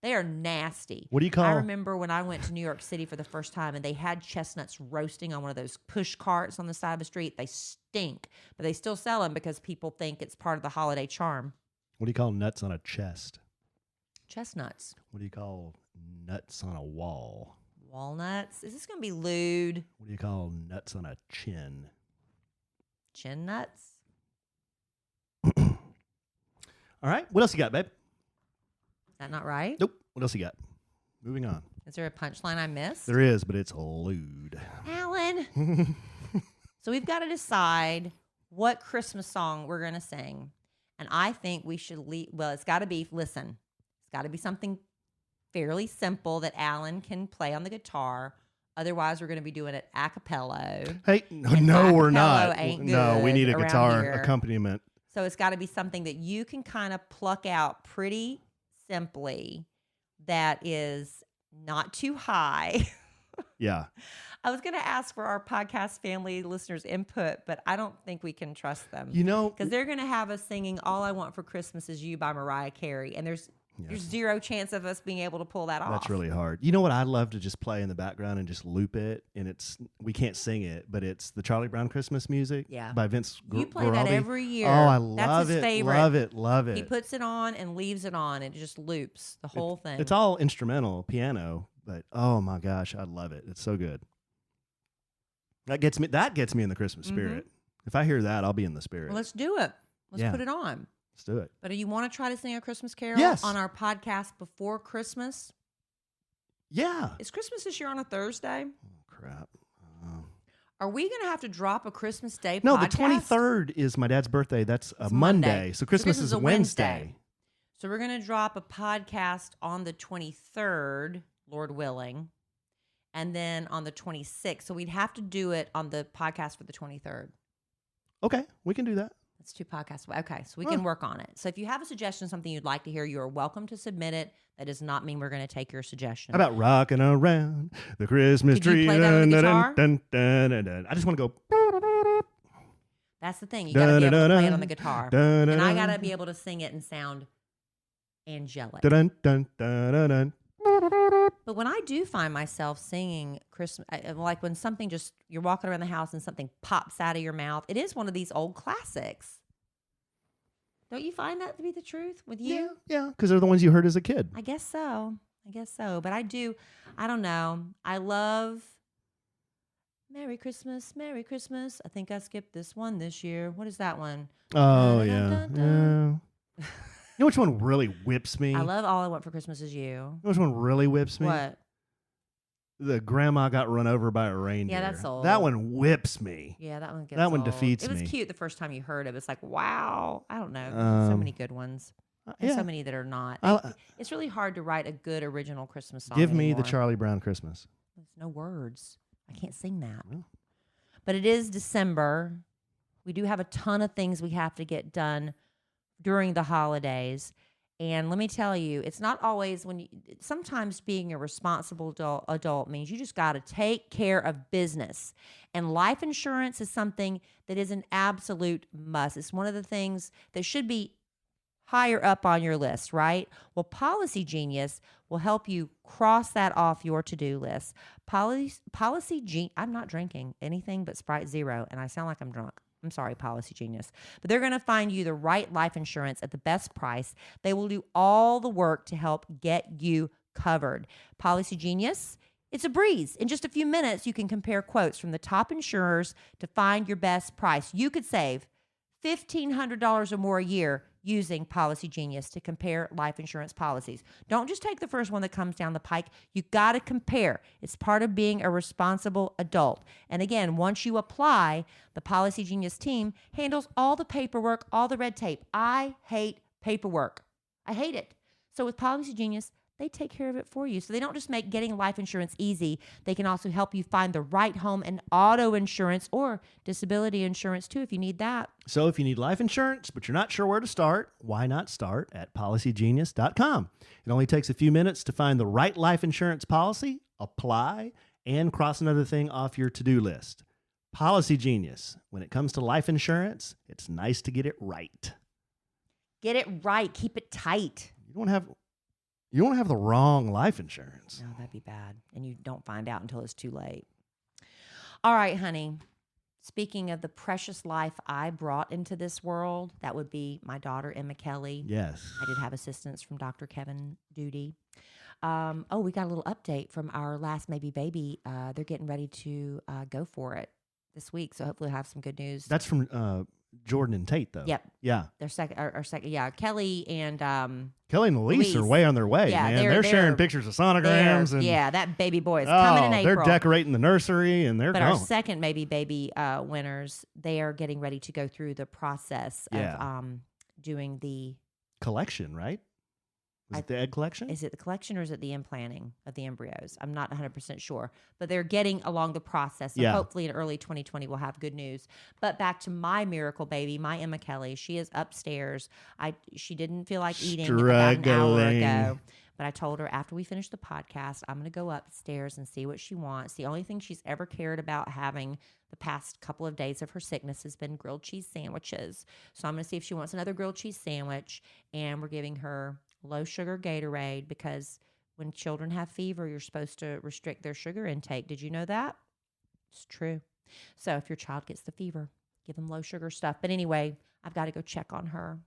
They are nasty. What do you call? I remember when I went to New York City for the first time and they had chestnuts roasting on one of those push carts on the side of the street. They stink, but they still sell them because people think it's part of the holiday charm. What do you call nuts on a chest? Chestnuts. What do you call nuts on a wall? Walnuts. Is this going to be lewd? What do you call nuts on a chin? Chin nuts? All right. What else you got, babe? Is that not right? Nope. What else you got? Moving on. Is there a punchline I missed? There is, but it's lewd. Alan. So we've got to decide what Christmas song we're going to sing. And I think we should it's got to be, listen, it's got to be something fairly simple that Alan can play on the guitar. Otherwise, we're going to be doing it a cappella. Hey, And no, we're acapella not. ain't No, we good need a around guitar here. accompaniment. So it's got to be something that you can kind of pluck out pretty simply that is not too high. Yeah. I was going to ask for our podcast family listeners' input, but I don't think we can trust them. You know, Because they're going to have us singing All I Want for Christmas Is You by Mariah Carey. And there's zero chance of us being able to pull that off. that's really hard. You know what I'd love to just play in the background and just loop it, and we can't sing it, but it's the Charlie Brown Christmas music by Vince You play that Guaraldi. every year. Oh, I That's love his it. favorite. Love it. Love it. He puts it on and leaves it on. It just loops the whole thing. It's all instrumental piano, but oh my gosh, I love it. It's so good. That gets me in the Christmas spirit. If I hear that, I'll be in the spirit. Well, let's do it. Let's Yeah. put it on. Let's do it. But do you want to try to sing a Christmas carol Yes. on our podcast before Christmas? Yeah. Is Christmas this year on a Thursday? Oh, crap. Are we going to have to drop a Christmas Day No, podcast? the 23rd is my dad's birthday. That's a It's Monday. Monday. So Christmas is a Wednesday. So we're going to drop a podcast on the 23rd, Lord willing, and then on the 26th. So we'd have to do it on the podcast for the 23rd. Okay, we can do that. That's 2 podcasts away. Okay, so we can work on it. So if you have a suggestion, something you'd like to hear, you are welcome to submit it. That does not mean we're going to take your suggestion. How about rocking around the Christmas Could you tree? play that on the guitar? Dun, dun, dun, dun. I just want to go. That's the thing. You got to be able to play it on the guitar. Dun, And I dun, got to be able to sing it and sound angelic. dun, dun, dun, dun, dun. But when I do find myself singing Christmas, like when something just, you're walking around the house and something pops out of your mouth, it is one of these old classics. Don't you find that to be the truth with you? Yeah, because they're the ones you heard as a kid. I guess so. But I don't know. I love Merry Christmas, Merry Christmas. I think I skipped this one this year. What is that one? Oh, Dun, yeah. dun, dun, Yeah. You know which one really whips me? I love All I Want for Christmas Is You. You know which one really whips me? What? The grandma got run over by a reindeer. that's old. That one whips me. Yeah, that one gets That one old. defeats It was me. cute the first time you heard it. It was like, wow. I don't know. So Um, many good ones. And Yeah. so many that are not. I- It's really hard to write a good original Christmas song. Give me the anymore. Charlie Brown Christmas. There's no words. I can't sing that. Well. But it is December. We do have a ton of things we have to get done during the holidays. And let me tell you, it's not always sometimes being a responsible adult means you just got to take care of business. And life insurance is something that is an absolute must. It's one of the things that should be higher up on your list, right? Well, Policy Genius will help you cross that off your to-do list. I'm not drinking anything but Sprite Zero, and I sound like I'm drunk. I'm sorry, Policy Genius. But they're going to find you the right life insurance at the best price. They will do all the work to help get you covered. Policy Genius, it's a breeze. In just a few minutes, you can compare quotes from the top insurers to find your best price. You could save $1,500 or more a year using Policy Genius to compare life insurance policies. Don't just take the first one that comes down the pike. You got to compare. It's part of being a responsible adult. And again, once you apply, the Policy Genius team handles all the paperwork, all the red tape. I hate paperwork. I hate it. So with Policy Genius, they take care of it for you. So they don't just make getting life insurance easy. They can also help you find the right home and auto insurance or disability insurance too if you need that. So if you need life insurance, but you're not sure where to start, why not start at policygenius.com? It only takes a few minutes to find the right life insurance policy, apply, and cross another thing off your to-do list. Policy Genius. When it comes to life insurance, it's nice to get it right. Get it right. Keep it tight. You don't have the wrong life insurance. No, that'd be bad. And you don't find out until it's too late. All right, honey. Speaking of the precious life I brought into this world, that would be my daughter, Emma Kelly. Yes. I did have assistance from Dr. Kevin Duty. We got a little update from our last maybe baby. They're getting ready to go for it this week. So hopefully we'll have some good news. That's from Jordan and Tate, though. Yep. Yeah. Their second. Yeah. Kelly and Kelly and Elise are Louise. way on their way, Yeah, man. They're sharing pictures of sonograms. And, yeah, that baby boy is coming in April. They're decorating the nursery, and they're But going. our second maybe baby winners, they are getting ready to go through the process of doing the. Collection, right? Is it the egg collection? Is it the collection or is it the implanting of the embryos? I'm not 100% sure, but they're getting along the process. So hopefully in early 2020 we'll have good news. But back to my miracle baby, my Emma Kelly. She is upstairs. She didn't feel like eating about an hour Struggling. ago. But I told her after we finish the podcast, I'm going to go upstairs and see what she wants. The only thing she's ever cared about having the past couple of days of her sickness has been grilled cheese sandwiches. So I'm going to see if she wants another grilled cheese sandwich. And we're giving her low sugar Gatorade because when children have fever, you're supposed to restrict their sugar intake. Did you know that? It's true. So if your child gets the fever, give them low sugar stuff. But anyway, I've got to go check on her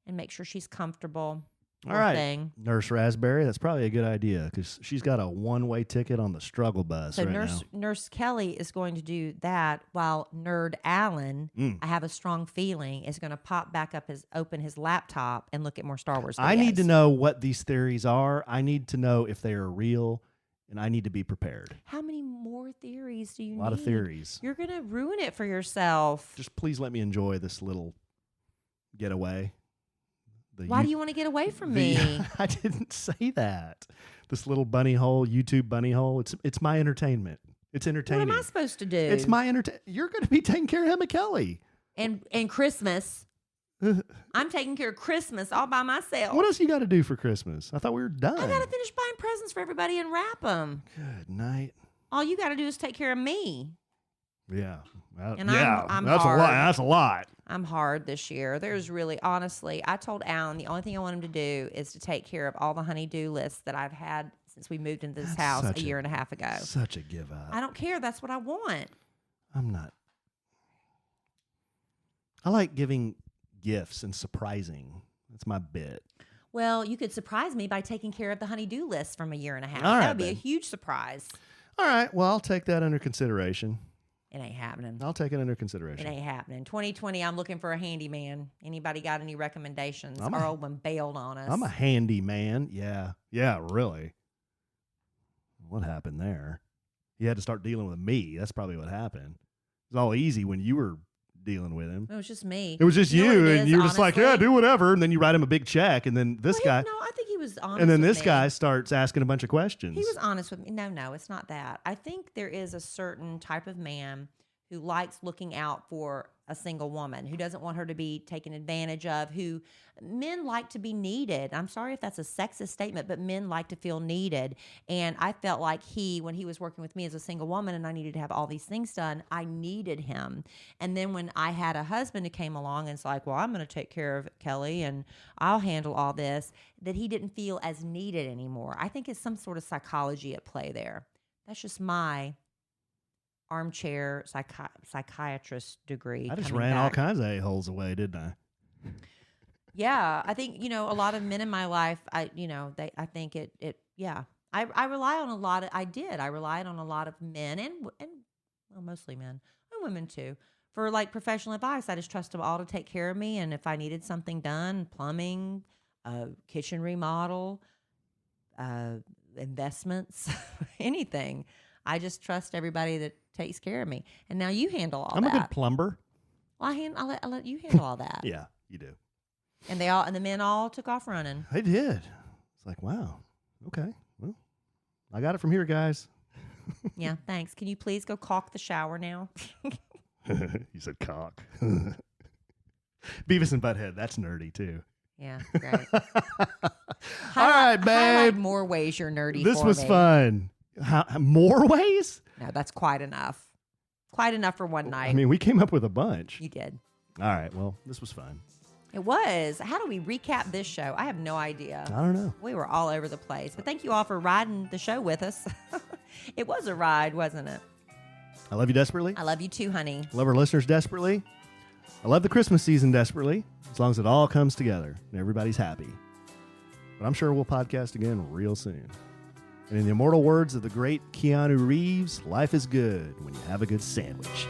and make sure she's comfortable. All Poor right. thing. Nurse Raspberry, that's probably a good idea because she's got a one-way ticket on the struggle bus So right Nurse Kelly is going to do that, while Nerd Allen, now. I have a strong feeling, is going to pop back up open his laptop and look at more Star Wars videos. I need to know what these theories are. I need to know if they are real, and I need to be prepared. How many more theories do you need? A lot of theories. You're going to ruin it for yourself. Just please let me enjoy this little getaway. Why do you want to get away from me? I didn't say that. This little bunny hole, YouTube bunny hole. It's my entertainment. It's entertaining. What am I supposed to do? It's my You're going to be taking care of Emma Kelly. And Christmas. I'm taking care of Christmas all by myself. What else you got to do for Christmas? I thought we were done. I got to finish buying presents for everybody and wrap them. Good night. All you got to do is take care of me. Yeah. And yeah. I'm that's hard. a lot. That's a lot. I'm hard this year. There's really, honestly, I told Alan the only thing I want him to do is to take care of all the honey-do lists that I've had since we moved into this house a year and a half ago. Such a give up. I don't care. That's what I want. I'm not. I like giving gifts and surprising. That's my bit. Well, you could surprise me by taking care of the honey-do list from a year and a half. All right, That would be a then. huge surprise. All right. Well, I'll take that under consideration. It ain't happening. I'll take it under It consideration. ain't happening. 2020, I'm looking for a handyman. Anybody got any recommendations? I'm Our old one bailed on us. I'm a handy man. Yeah. Yeah, really. What happened there? He had to start dealing with me. That's probably what happened. It was all easy when you were dealing with him. It was just me. It was just You know you, what it and is, you were just like, honestly? yeah, do whatever. And then you write him a big check, and then this guy, No, I think he was honest and then with this me. guy starts asking a bunch of questions. He was honest with me. No, it's not that. I think there is a certain type of man who likes looking out for a single woman, who doesn't want her to be taken advantage of, who men like to be needed. I'm sorry if that's a sexist statement, but men like to feel needed. And I felt like when he was working with me as a single woman and I needed to have all these things done, I needed him. And then when I had a husband who came along and it's like, well, I'm going to take care of Kelly and I'll handle all this, that he didn't feel as needed anymore. I think it's some sort of psychology at play there. That's just my armchair psychiatrist degree. I just coming ran all back. kinds of a-holes away, didn't I? Yeah, I think, a lot of men in my life, I rely on a lot of, I relied on a lot of men and well, mostly men and women too, for like professional advice. I just trust them all to take care of me. And if I needed something done, plumbing, kitchen remodel, investments, anything, I just trust everybody that takes care of me. And now you handle all I'm that. a good plumber. Well, I'll let you handle all that. Yeah, you do. And the men all took off running. They did. It's like, wow. Okay. Well, I got it from here, guys. Yeah, thanks. Can you please go caulk the shower now? You said cock. Beavis and Butthead. That's nerdy too. Yeah, great. All right, babe. Highlight more ways you're nerdy. This for was me. fun. More ways? No, that's quite enough. Quite enough for one night. I mean, we came up with a bunch. You did. All right. Well, this was fun. It was. How do we recap this show? I have no idea. I don't know. We were all over the place. But thank you all for riding the show with us. It was a ride, wasn't it? I love you desperately. I love you too, honey. I love our listeners desperately. I love the Christmas season desperately, as long as it all comes together and everybody's happy. But I'm sure we'll podcast again real soon. And in the immortal words of the great Keanu Reeves, life is good when you have a good sandwich.